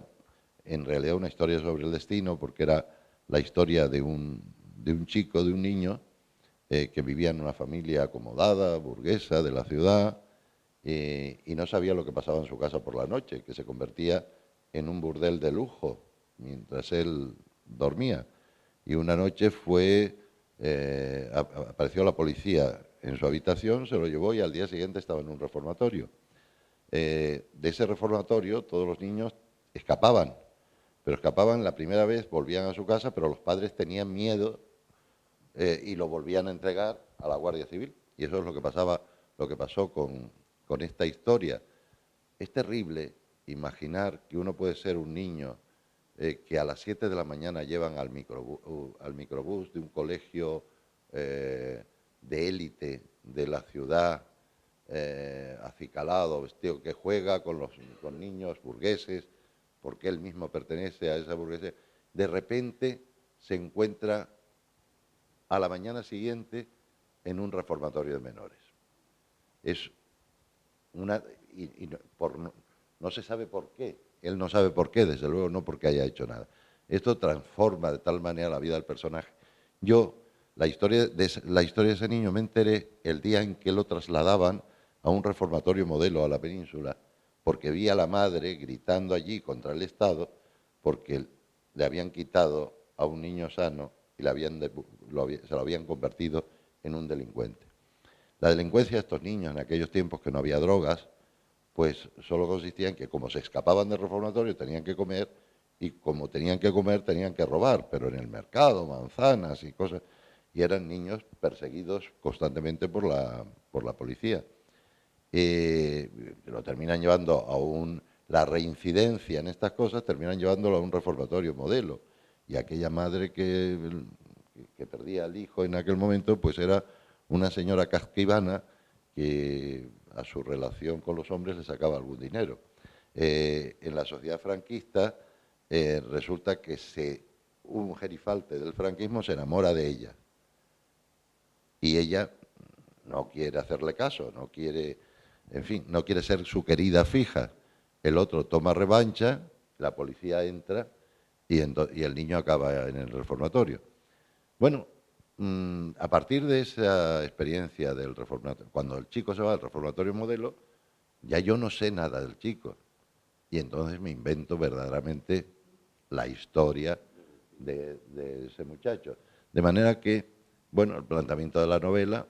en realidad una historia sobre el destino, porque era la historia de un chico, de un niño, que vivía en una familia acomodada, burguesa, de la ciudad, y no sabía lo que pasaba en su casa por la noche, que se convertía en un burdel de lujo mientras él dormía. Y una noche apareció la policía en su habitación, se lo llevó y al día siguiente estaba en un reformatorio. De ese reformatorio todos los niños escapaban, pero escapaban la primera vez, volvían a su casa, pero los padres tenían miedo y lo volvían a entregar a la Guardia Civil. Y eso es lo que pasó con esta historia. Es terrible imaginar que uno puede ser un niño que a las 7 de la mañana llevan al microbús de un colegio de élite de la ciudad, acicalado, vestido, que juega con niños burgueses, porque él mismo pertenece a esa burguesía. De repente se encuentra a la mañana siguiente en un reformatorio de menores. Es una... no se sabe por qué. Él no sabe por qué, desde luego no porque haya hecho nada. Esto transforma de tal manera la vida del personaje. Yo, la historia de ese niño me enteré el día en que lo trasladaban a un reformatorio modelo a la península, porque vi a la madre gritando allí contra el Estado, porque le habían quitado a un niño sano y se lo habían convertido en un delincuente. La delincuencia de estos niños en aquellos tiempos que no había drogas, pues solo consistía en que como se escapaban del reformatorio tenían que comer, y como tenían que comer tenían que robar, pero en el mercado, manzanas y cosas, y eran niños perseguidos constantemente por la policía. Lo terminan llevando la reincidencia en estas cosas, terminan llevándolo a un reformatorio modelo. Y aquella madre que perdía al hijo en aquel momento, pues era una señora casquivana que a su relación con los hombres le sacaba algún dinero. En la sociedad franquista resulta que un gerifalte del franquismo se enamora de ella y ella no quiere hacerle caso, no quiere, en fin, no quiere ser su querida fija. El otro toma revancha, la policía entra y el niño acaba en el reformatorio. Bueno, a partir de esa experiencia del reformatorio, cuando el chico se va al reformatorio modelo, ya yo no sé nada del chico. Y entonces me invento verdaderamente la historia de ese muchacho. De manera que, bueno, el planteamiento de la novela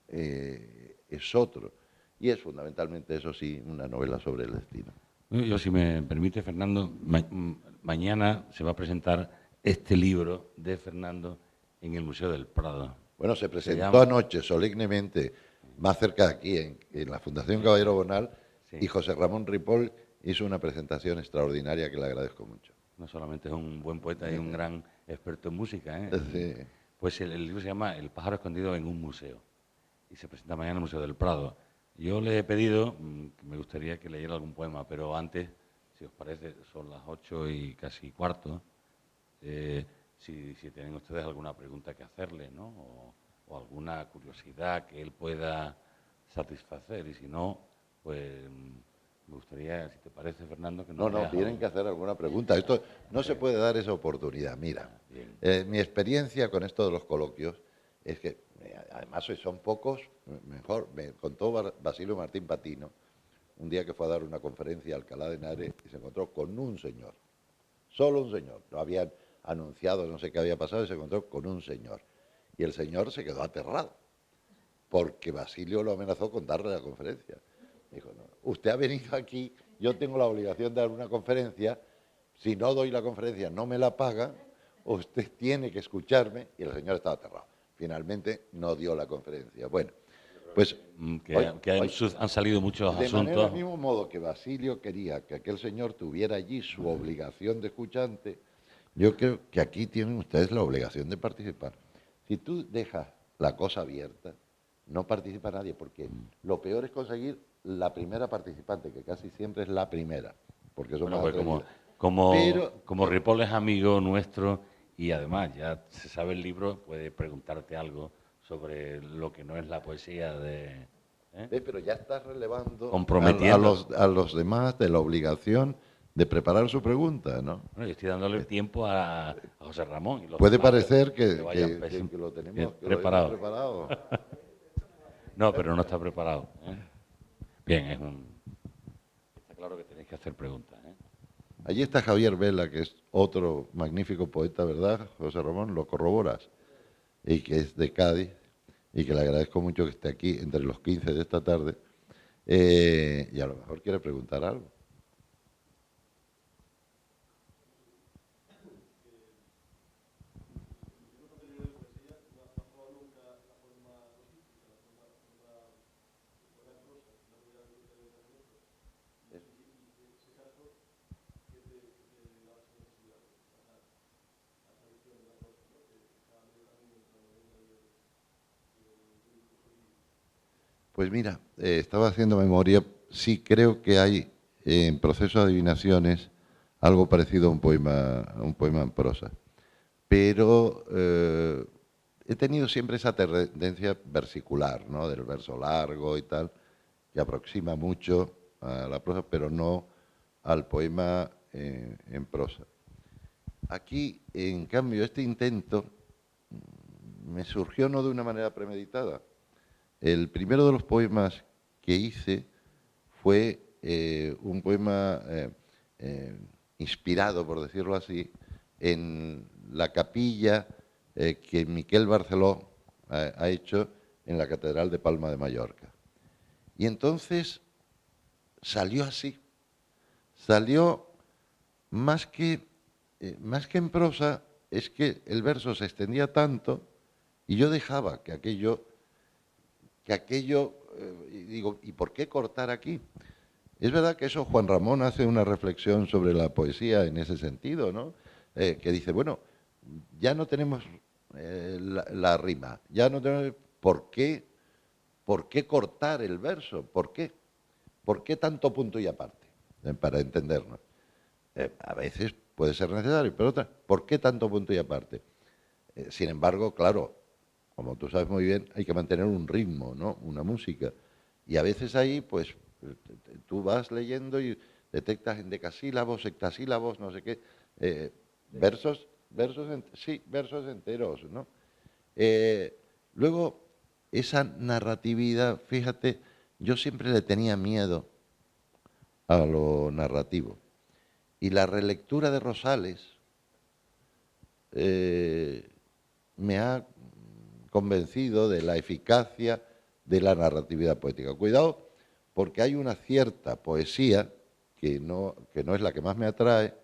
es otro. Y es fundamentalmente, eso sí, una novela sobre el destino. Yo, si me permite, Fernando, mañana se va a presentar este libro de Fernando en el Museo del Prado. Bueno, se presentó anoche solemnemente, más cerca de aquí, en la Fundación Caballero Bonal, sí. Y José Ramón Ripoll hizo una presentación extraordinaria que le agradezco mucho. No solamente es un buen poeta y un gran experto en música, ¿eh? Sí. Pues el libro se llama El pájaro escondido en un museo y se presenta mañana en el Museo del Prado. Yo le he pedido que me gustaría que leyera algún poema, pero antes, si os parece, son las 8 y casi cuarto, si tienen ustedes alguna pregunta que hacerle, ¿no? O alguna curiosidad que él pueda satisfacer, y si no, pues me gustaría, si te parece, Fernando, que nos No, tienen que hacer alguna pregunta. Esto no se puede dar esa oportunidad. Mira, mi experiencia con esto de los coloquios es que, además son pocos, mejor, me contó Basilio Martín Patino, un día que fue a dar una conferencia a Alcalá de Henares y se encontró con un señor, solo un señor. Lo habían anunciado, no sé qué había pasado, y se encontró con un señor. Y el señor se quedó aterrado, porque Basilio lo amenazó con darle la conferencia. Dijo, no, usted ha venido aquí, yo tengo la obligación de dar una conferencia, si no doy la conferencia no me la paga, usted tiene que escucharme, y el señor estaba aterrado. Finalmente no dio la conferencia. Bueno, pues... han salido muchos asuntos. Del mismo modo que Basilio quería que aquel señor tuviera allí su obligación de escuchante, yo creo que aquí tienen ustedes la obligación de participar. Si tú dejas la cosa abierta, no participa nadie, porque lo peor es conseguir la primera participante, que casi siempre es la primera, porque eso bueno, pues como Ripoll es amigo nuestro y además ya se sabe el libro, puede preguntarte algo sobre lo que no es la poesía de... Pero ya estás relevando comprometiendo a los demás de la obligación de preparar su pregunta, ¿no? Bueno, yo estoy dándole tiempo a José Ramón. Y puede parecer que lo tenemos preparado. No, pero no está preparado. Bien, está claro que tenéis que hacer preguntas. Allí está Javier Vela, que es otro magnífico poeta, ¿verdad, José Ramón? Lo corroboras. Y que es de Cádiz, y que le agradezco mucho que esté aquí entre los 15 de esta tarde. Y a lo mejor quiere preguntar algo. Pues mira, estaba haciendo memoria, sí creo que hay en Proceso de Adivinaciones algo parecido a un poema en prosa, pero he tenido siempre esa tendencia versicular, ¿no? Del verso largo y tal, que aproxima mucho a la prosa, pero no al poema en prosa. Aquí, en cambio, este intento me surgió no de una manera premeditada. El primero de los poemas que hice fue un poema inspirado, por decirlo así, en la capilla que Miquel Barceló ha hecho en la Catedral de Palma de Mallorca. Y entonces salió así, salió más que en prosa, es que el verso se extendía tanto y yo dejaba que aquello, digo, ¿y por qué cortar aquí? Es verdad que eso Juan Ramón hace una reflexión sobre la poesía en ese sentido, ¿no? Que dice, bueno, ya no tenemos la rima, ya no tenemos... ¿Por qué cortar el verso? ¿Por qué? ¿Por qué tanto punto y aparte? para entendernos. A veces puede ser necesario, pero otras, ¿por qué tanto punto y aparte? Sin embargo, claro, como tú sabes muy bien, hay que mantener un ritmo, ¿no? Una música. Y a veces ahí, pues, tú vas leyendo y detectas en decasílabos, hectasílabos, no sé qué, sí, versos enteros, ¿no? Luego, esa narratividad, fíjate, yo siempre le tenía miedo a lo narrativo. Y la relectura de Rosales me ha convencido de la eficacia de la narratividad poética. Cuidado, porque hay una cierta poesía, que no es la que más me atrae,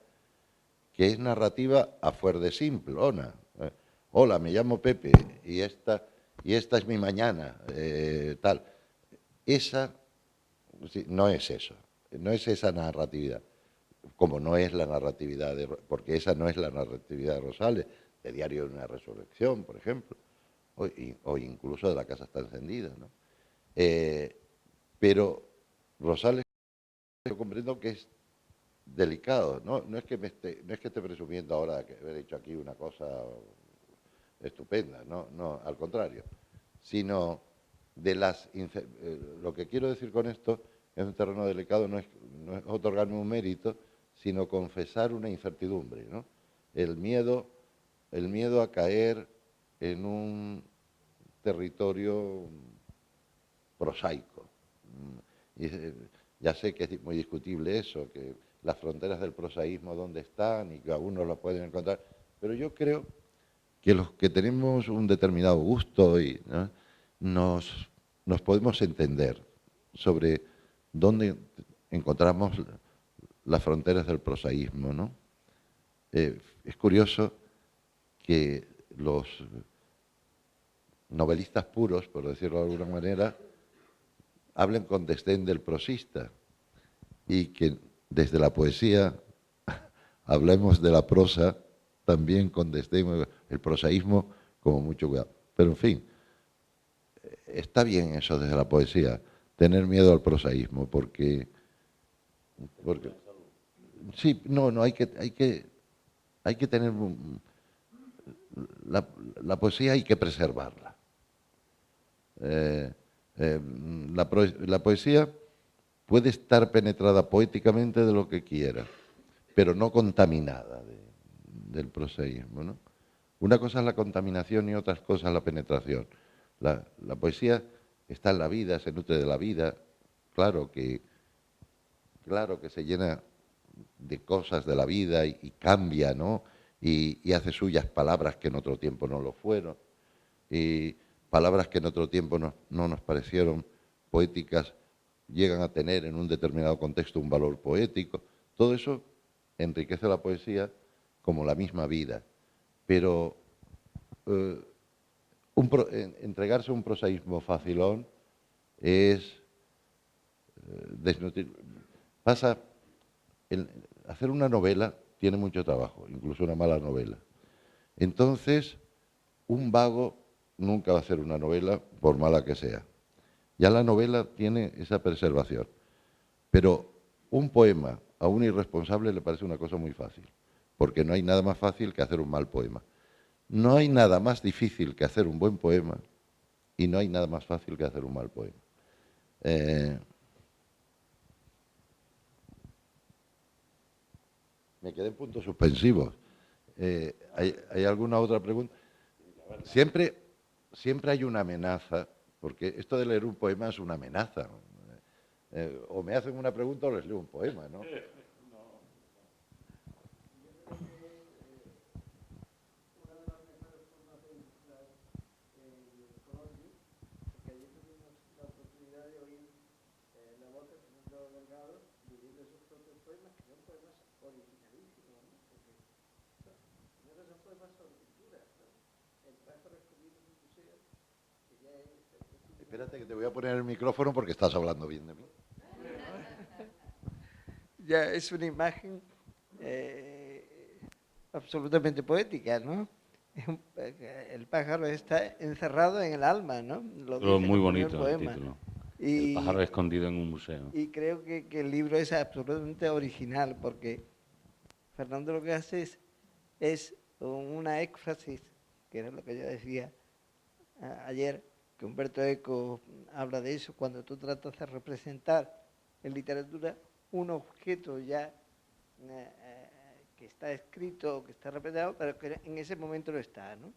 que es narrativa a fuer de simplona. Hola, me llamo Pepe y esta es mi mañana, tal. Esa sí, no es eso, no es esa narratividad, como no es la narratividad, porque esa no es la narratividad de Rosales, de Diario de una Resurrección, por ejemplo, o incluso de La Casa está encendida, ¿no? Pero Rosales, yo comprendo que es delicado, ¿no? No es que esté presumiendo ahora de que haber hecho aquí una cosa estupenda, no, al contrario, sino de lo que quiero decir con esto es un terreno delicado, no es otorgarme un mérito, sino confesar una incertidumbre, ¿no? El miedo a caer en un territorio prosaico. Y ya sé que es muy discutible eso, que las fronteras del prosaísmo dónde están y que algunos lo pueden encontrar, pero yo creo que los que tenemos un determinado gusto y, ¿no?, nos podemos entender sobre dónde encontramos las fronteras del prosaísmo, ¿no? Es curioso que los novelistas puros, por decirlo de alguna manera, hablen con desdén del prosista y que desde la poesía hablemos de la prosa también con desdén, el prosaísmo como mucho cuidado. Pero en fin, está bien eso desde la poesía, tener miedo al prosaísmo, porque sí, no, hay que tener la poesía hay que preservarla. La poesía puede estar penetrada poéticamente de lo que quiera, pero no contaminada del prosaísmo, ¿no? Una cosa es la contaminación y otra cosa es la penetración. La poesía está en la vida, se nutre de la vida, claro que se llena de cosas de la vida y cambia, ¿no? Y hace suyas palabras que en otro tiempo no lo fueron, y palabras que en otro tiempo no nos parecieron poéticas llegan a tener en un determinado contexto un valor poético. Todo eso enriquece la poesía como la misma vida. Pero entregarse a un prosaísmo facilón es desnutrir. Hacer una novela tiene mucho trabajo, incluso una mala novela. Entonces, un vago nunca va a hacer una novela, por mala que sea. Ya la novela tiene esa preservación. Pero un poema a un irresponsable le parece una cosa muy fácil, porque no hay nada más fácil que hacer un mal poema. No hay nada más difícil que hacer un buen poema y no hay nada más fácil que hacer un mal poema. Me quedé en puntos suspensivos. ¿Hay alguna otra pregunta? Siempre hay una amenaza, porque esto de leer un poema es una amenaza. O me hacen una pregunta o les leo un poema, ¿no? Espérate que te voy a poner el micrófono porque estás hablando bien de mí. Ya es una imagen absolutamente poética, ¿no? El pájaro está encerrado en el alma, ¿no? Lo dice Muy en el primer bonito el poema. título. El Y, pájaro escondido en un museo. y creo que el libro es absolutamente original porque Fernando lo que hace es una éfrasis, que era lo que yo decía ayer, que Humberto Eco habla de eso, cuando tú tratas de representar en literatura un objeto ya que está escrito, que está representado, pero que en ese momento no está, ¿no?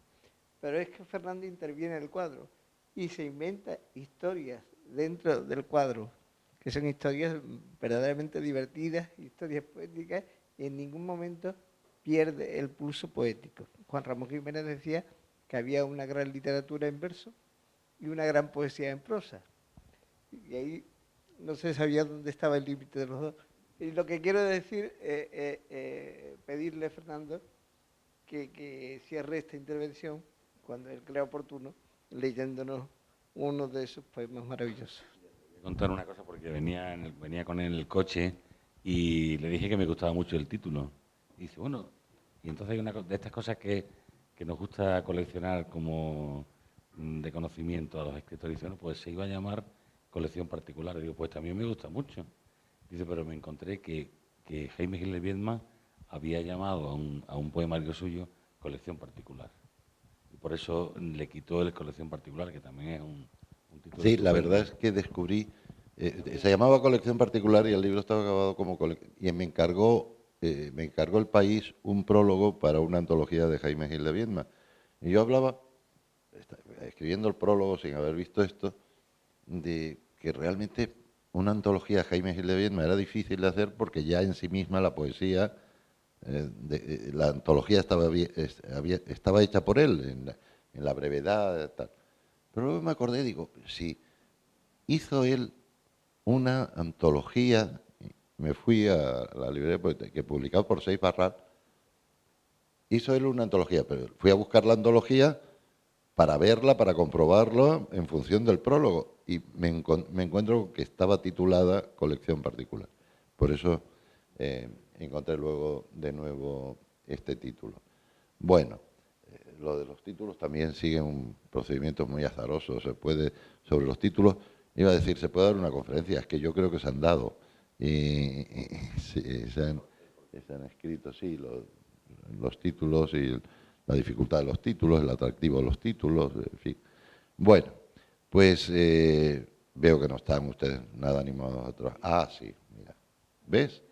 Pero es que Fernando interviene en el cuadro y se inventa historias dentro del cuadro, que son historias verdaderamente divertidas, historias poéticas, y en ningún momento pierde el pulso poético. Juan Ramón Jiménez decía que había una gran literatura en verso y una gran poesía en prosa. Y ahí no se sabía dónde estaba el límite de los dos. Y lo que quiero decir, pedirle a Fernando que cierre esta intervención cuando él crea oportuno, leyéndonos uno de sus poemas maravillosos. Voy a contar una cosa porque venía con él en el coche y le dije que me gustaba mucho el título. Y dice, bueno, y entonces hay una de estas cosas que nos gusta coleccionar como de conocimiento a los escritores. Dice, bueno, pues se iba a llamar colección particular. Digo, pues también me gusta mucho. Dice, pero me encontré que Jaime Gil de Viedma había llamado a un poemario suyo colección particular. Y por eso le quitó el colección particular, que también es un título Sí, la estupendo. verdad es que descubrí, se llamaba Colección Particular y el libro estaba acabado como colección. Y me encargó El País un prólogo para una antología de Jaime Gil de Viedma. Y yo hablaba, escribiendo el prólogo sin haber visto esto, de que realmente una antología de Jaime Gil de Viedma era difícil de hacer porque ya en sí misma la poesía, la antología estaba hecha por él, en la brevedad, tal. Pero luego me acordé, digo, si hizo él una antología, me fui a la librería que publicado por Seis Barral, hizo él una antología, pero fui a buscar la antología para verla, para comprobarlo en función del prólogo, y me encuentro que estaba titulada Colección Particular. Por eso encontré luego de nuevo este título. Bueno, lo de los títulos también sigue un procedimiento muy azaroso. Se puede, sobre los títulos, iba a decir, se puede dar una conferencia, es que yo creo que se han dado. Sí, se han escrito, sí, los títulos y la dificultad de los títulos, el atractivo de los títulos, en fin. Bueno, pues veo que no están ustedes nada animados a trabajar. Ah, sí, mira. ¿Ves?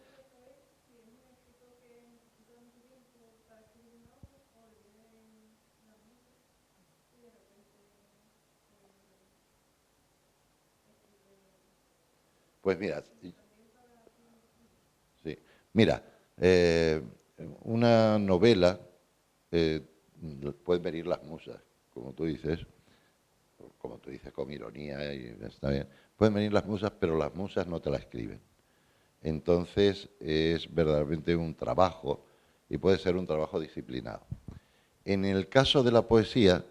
Pues mira, sí. Mira, una novela, pueden venir las musas, como tú dices, con ironía, y está bien. Pueden venir las musas, pero las musas no te la escriben. Entonces es verdaderamente un trabajo, y puede ser un trabajo disciplinado. En el caso de la poesía,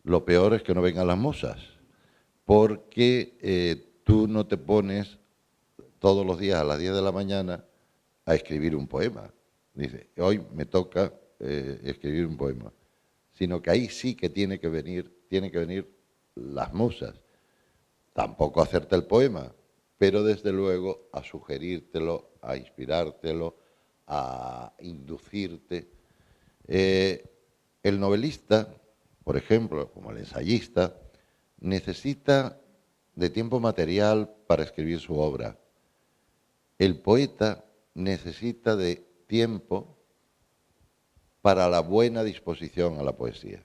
lo peor es que no vengan las musas, porque tú no te pones todos los días a las 10 de la mañana a escribir un poema. Dice, hoy me toca escribir un poema. Sino que ahí sí que tienen que venir las musas. Tampoco hacerte el poema, pero desde luego a sugerírtelo, a inspirártelo, a inducirte. El novelista, por ejemplo, como el ensayista, necesita de tiempo material para escribir su obra. El poeta necesita de tiempo para la buena disposición a la poesía.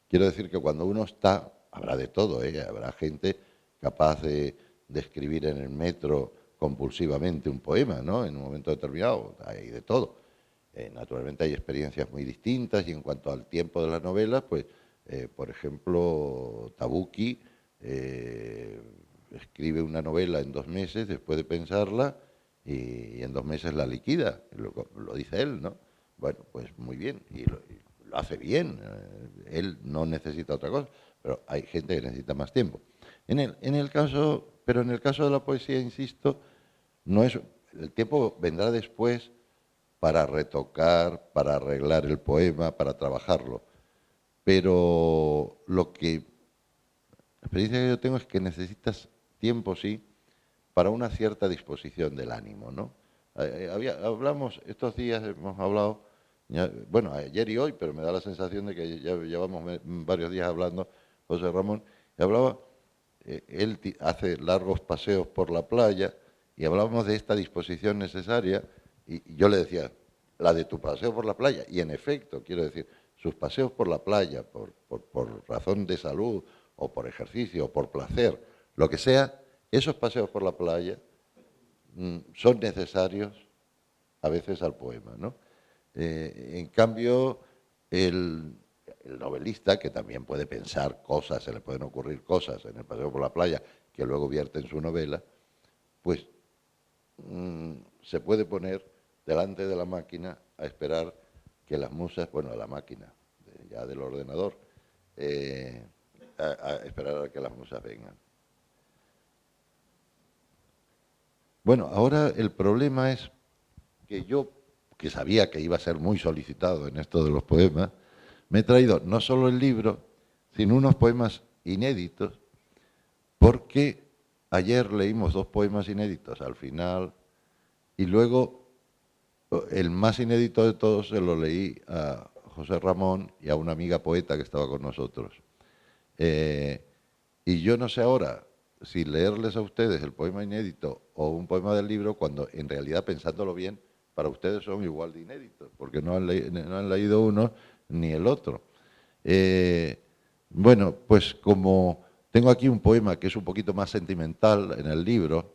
Quiero decir que cuando uno está, habrá de todo, habrá gente capaz de escribir en el metro compulsivamente un poema, ¿no? En un momento determinado, hay de todo. Naturalmente hay experiencias muy distintas, y en cuanto al tiempo de las novelas, pues, por ejemplo, Tabucchi escribe una novela en 2 meses después de pensarla, y en 2 meses la liquida, lo dice él, ¿no? Bueno, pues muy bien, y lo hace bien, él no necesita otra cosa, pero hay gente que necesita más tiempo. Pero en el caso de la poesía, insisto, no es, el tiempo vendrá después para retocar, para arreglar el poema, para trabajarlo. Pero lo que La experiencia que yo tengo es que necesitas tiempo, sí, para una cierta disposición del ánimo, ¿no? Hablamos, estos días hemos hablado, bueno, ayer y hoy, pero me da la sensación de que ya llevamos varios días hablando, José Ramón, y hablaba, él hace largos paseos por la playa, y hablábamos de esta disposición necesaria, y yo le decía, la de tu paseo por la playa, y en efecto, quiero decir, sus paseos por la playa, por razón de salud, o por ejercicio, o por placer, lo que sea, esos paseos por la playa son necesarios a veces al poema, ¿no? En cambio, el novelista, que también puede pensar cosas, se le pueden ocurrir cosas en el paseo por la playa que luego vierte en su novela, pues se puede poner delante de la máquina a esperar que las musas, bueno, de la máquina, ya del ordenador, a esperar a que las musas vengan. Bueno, ahora el problema es que yo, que sabía que iba a ser muy solicitado en esto de los poemas, me he traído no solo el libro, sino unos poemas inéditos, porque ayer leímos 2 poemas inéditos al final, y luego el más inédito de todos se lo leí a José Ramón y a una amiga poeta que estaba con nosotros. Y yo no sé ahora si leerles a ustedes el poema inédito o un poema del libro, cuando en realidad, pensándolo bien, para ustedes son igual de inéditos, porque no han leído uno ni el otro. Bueno, pues como tengo aquí un poema que es un poquito más sentimental en el libro,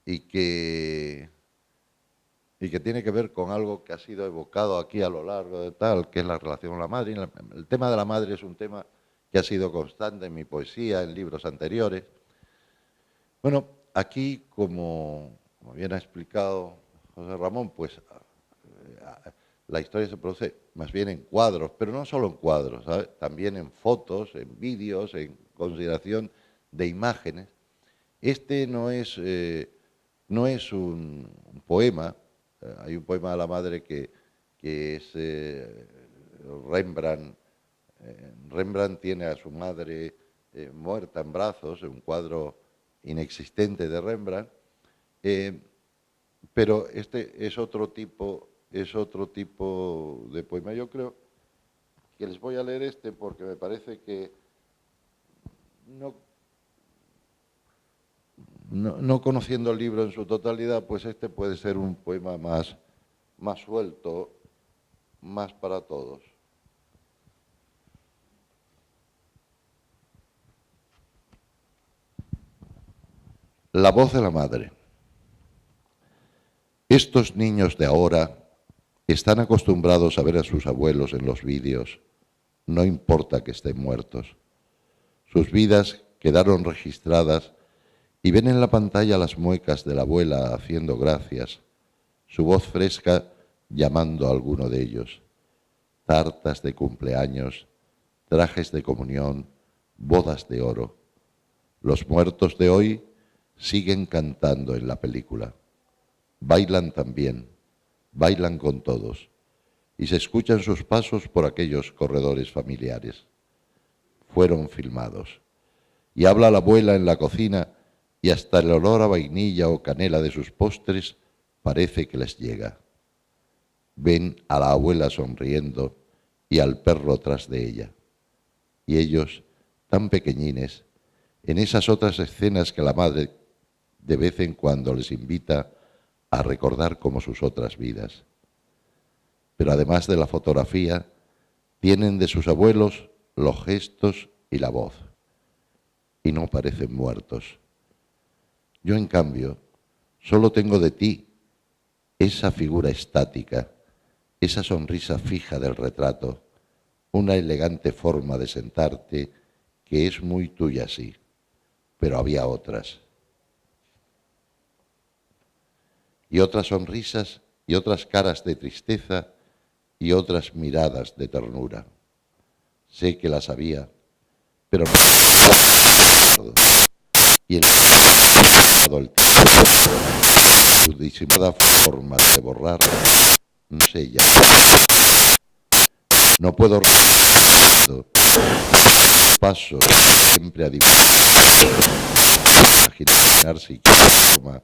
y que tiene que ver con algo que ha sido evocado aquí a lo largo de tal, que es la relación con la madre. El tema de la madre es un tema que ha sido constante en mi poesía, en libros anteriores. Bueno, aquí, como bien ha explicado José Ramón, pues la historia se produce más bien en cuadros, pero no solo en cuadros, ¿sabes? También en fotos, en vídeos, en consideración de imágenes. Este no es un poema. Hay un poema de la madre que es Rembrandt. Rembrandt tiene a su madre muerta en brazos, un cuadro inexistente de Rembrandt, pero este es otro tipo de poema. Yo creo que les voy a leer este porque me parece que no conociendo el libro en su totalidad, pues este puede ser un poema más suelto, más para todos. La voz de la madre. Estos niños de ahora están acostumbrados a ver a sus abuelos en los vídeos, no importa que estén muertos. Sus vidas quedaron registradas y ven en la pantalla las muecas de la abuela haciendo gracias, su voz fresca llamando a alguno de ellos. Tartas de cumpleaños, trajes de comunión, bodas de oro. Los muertos de hoy siguen cantando en la película. Bailan también, bailan con todos, y se escuchan sus pasos por aquellos corredores familiares. Fueron filmados. Y habla la abuela en la cocina, y hasta el olor a vainilla o canela de sus postres parece que les llega. Ven a la abuela sonriendo y al perro tras de ella. Y ellos, tan pequeñines, en esas otras escenas que la madre de vez en cuando les invita a recordar como sus otras vidas. Pero además de la fotografía, tienen de sus abuelos los gestos y la voz, y no parecen muertos. Yo, en cambio, solo tengo de ti esa figura estática, esa sonrisa fija del retrato, una elegante forma de sentarte que es muy tuya, sí, pero había otras. Y otras sonrisas y otras caras de tristeza y otras miradas de ternura. Sé que las había, pero no. Y el su disimulada forma de borrar, no sé ya. No puedo pasos siempre adivinados, imaginarse y que de forma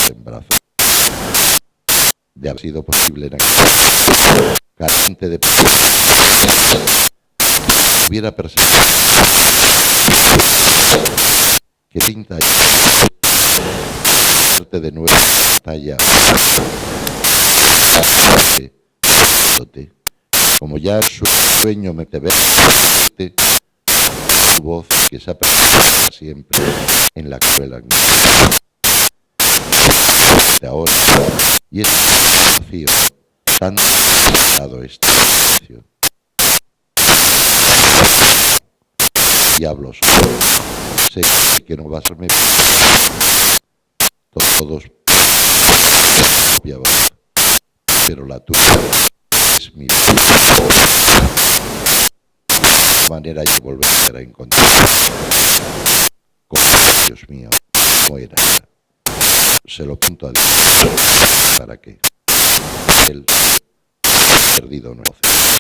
en brazos. De haber sido posible en aquel carente de hubiera perseguido que 30 años de nuevo en la batalla como ya su sueño me te ve tu voz que se ha perdido para siempre en la cruel angustia de ahora y es vacío tan dado este silencio diablos sé que no vas a serme todos propia voz pero la tuya es mi manera de volver a encontrar como Dios mío no era se lo pinto a Dios para que él perdido no hace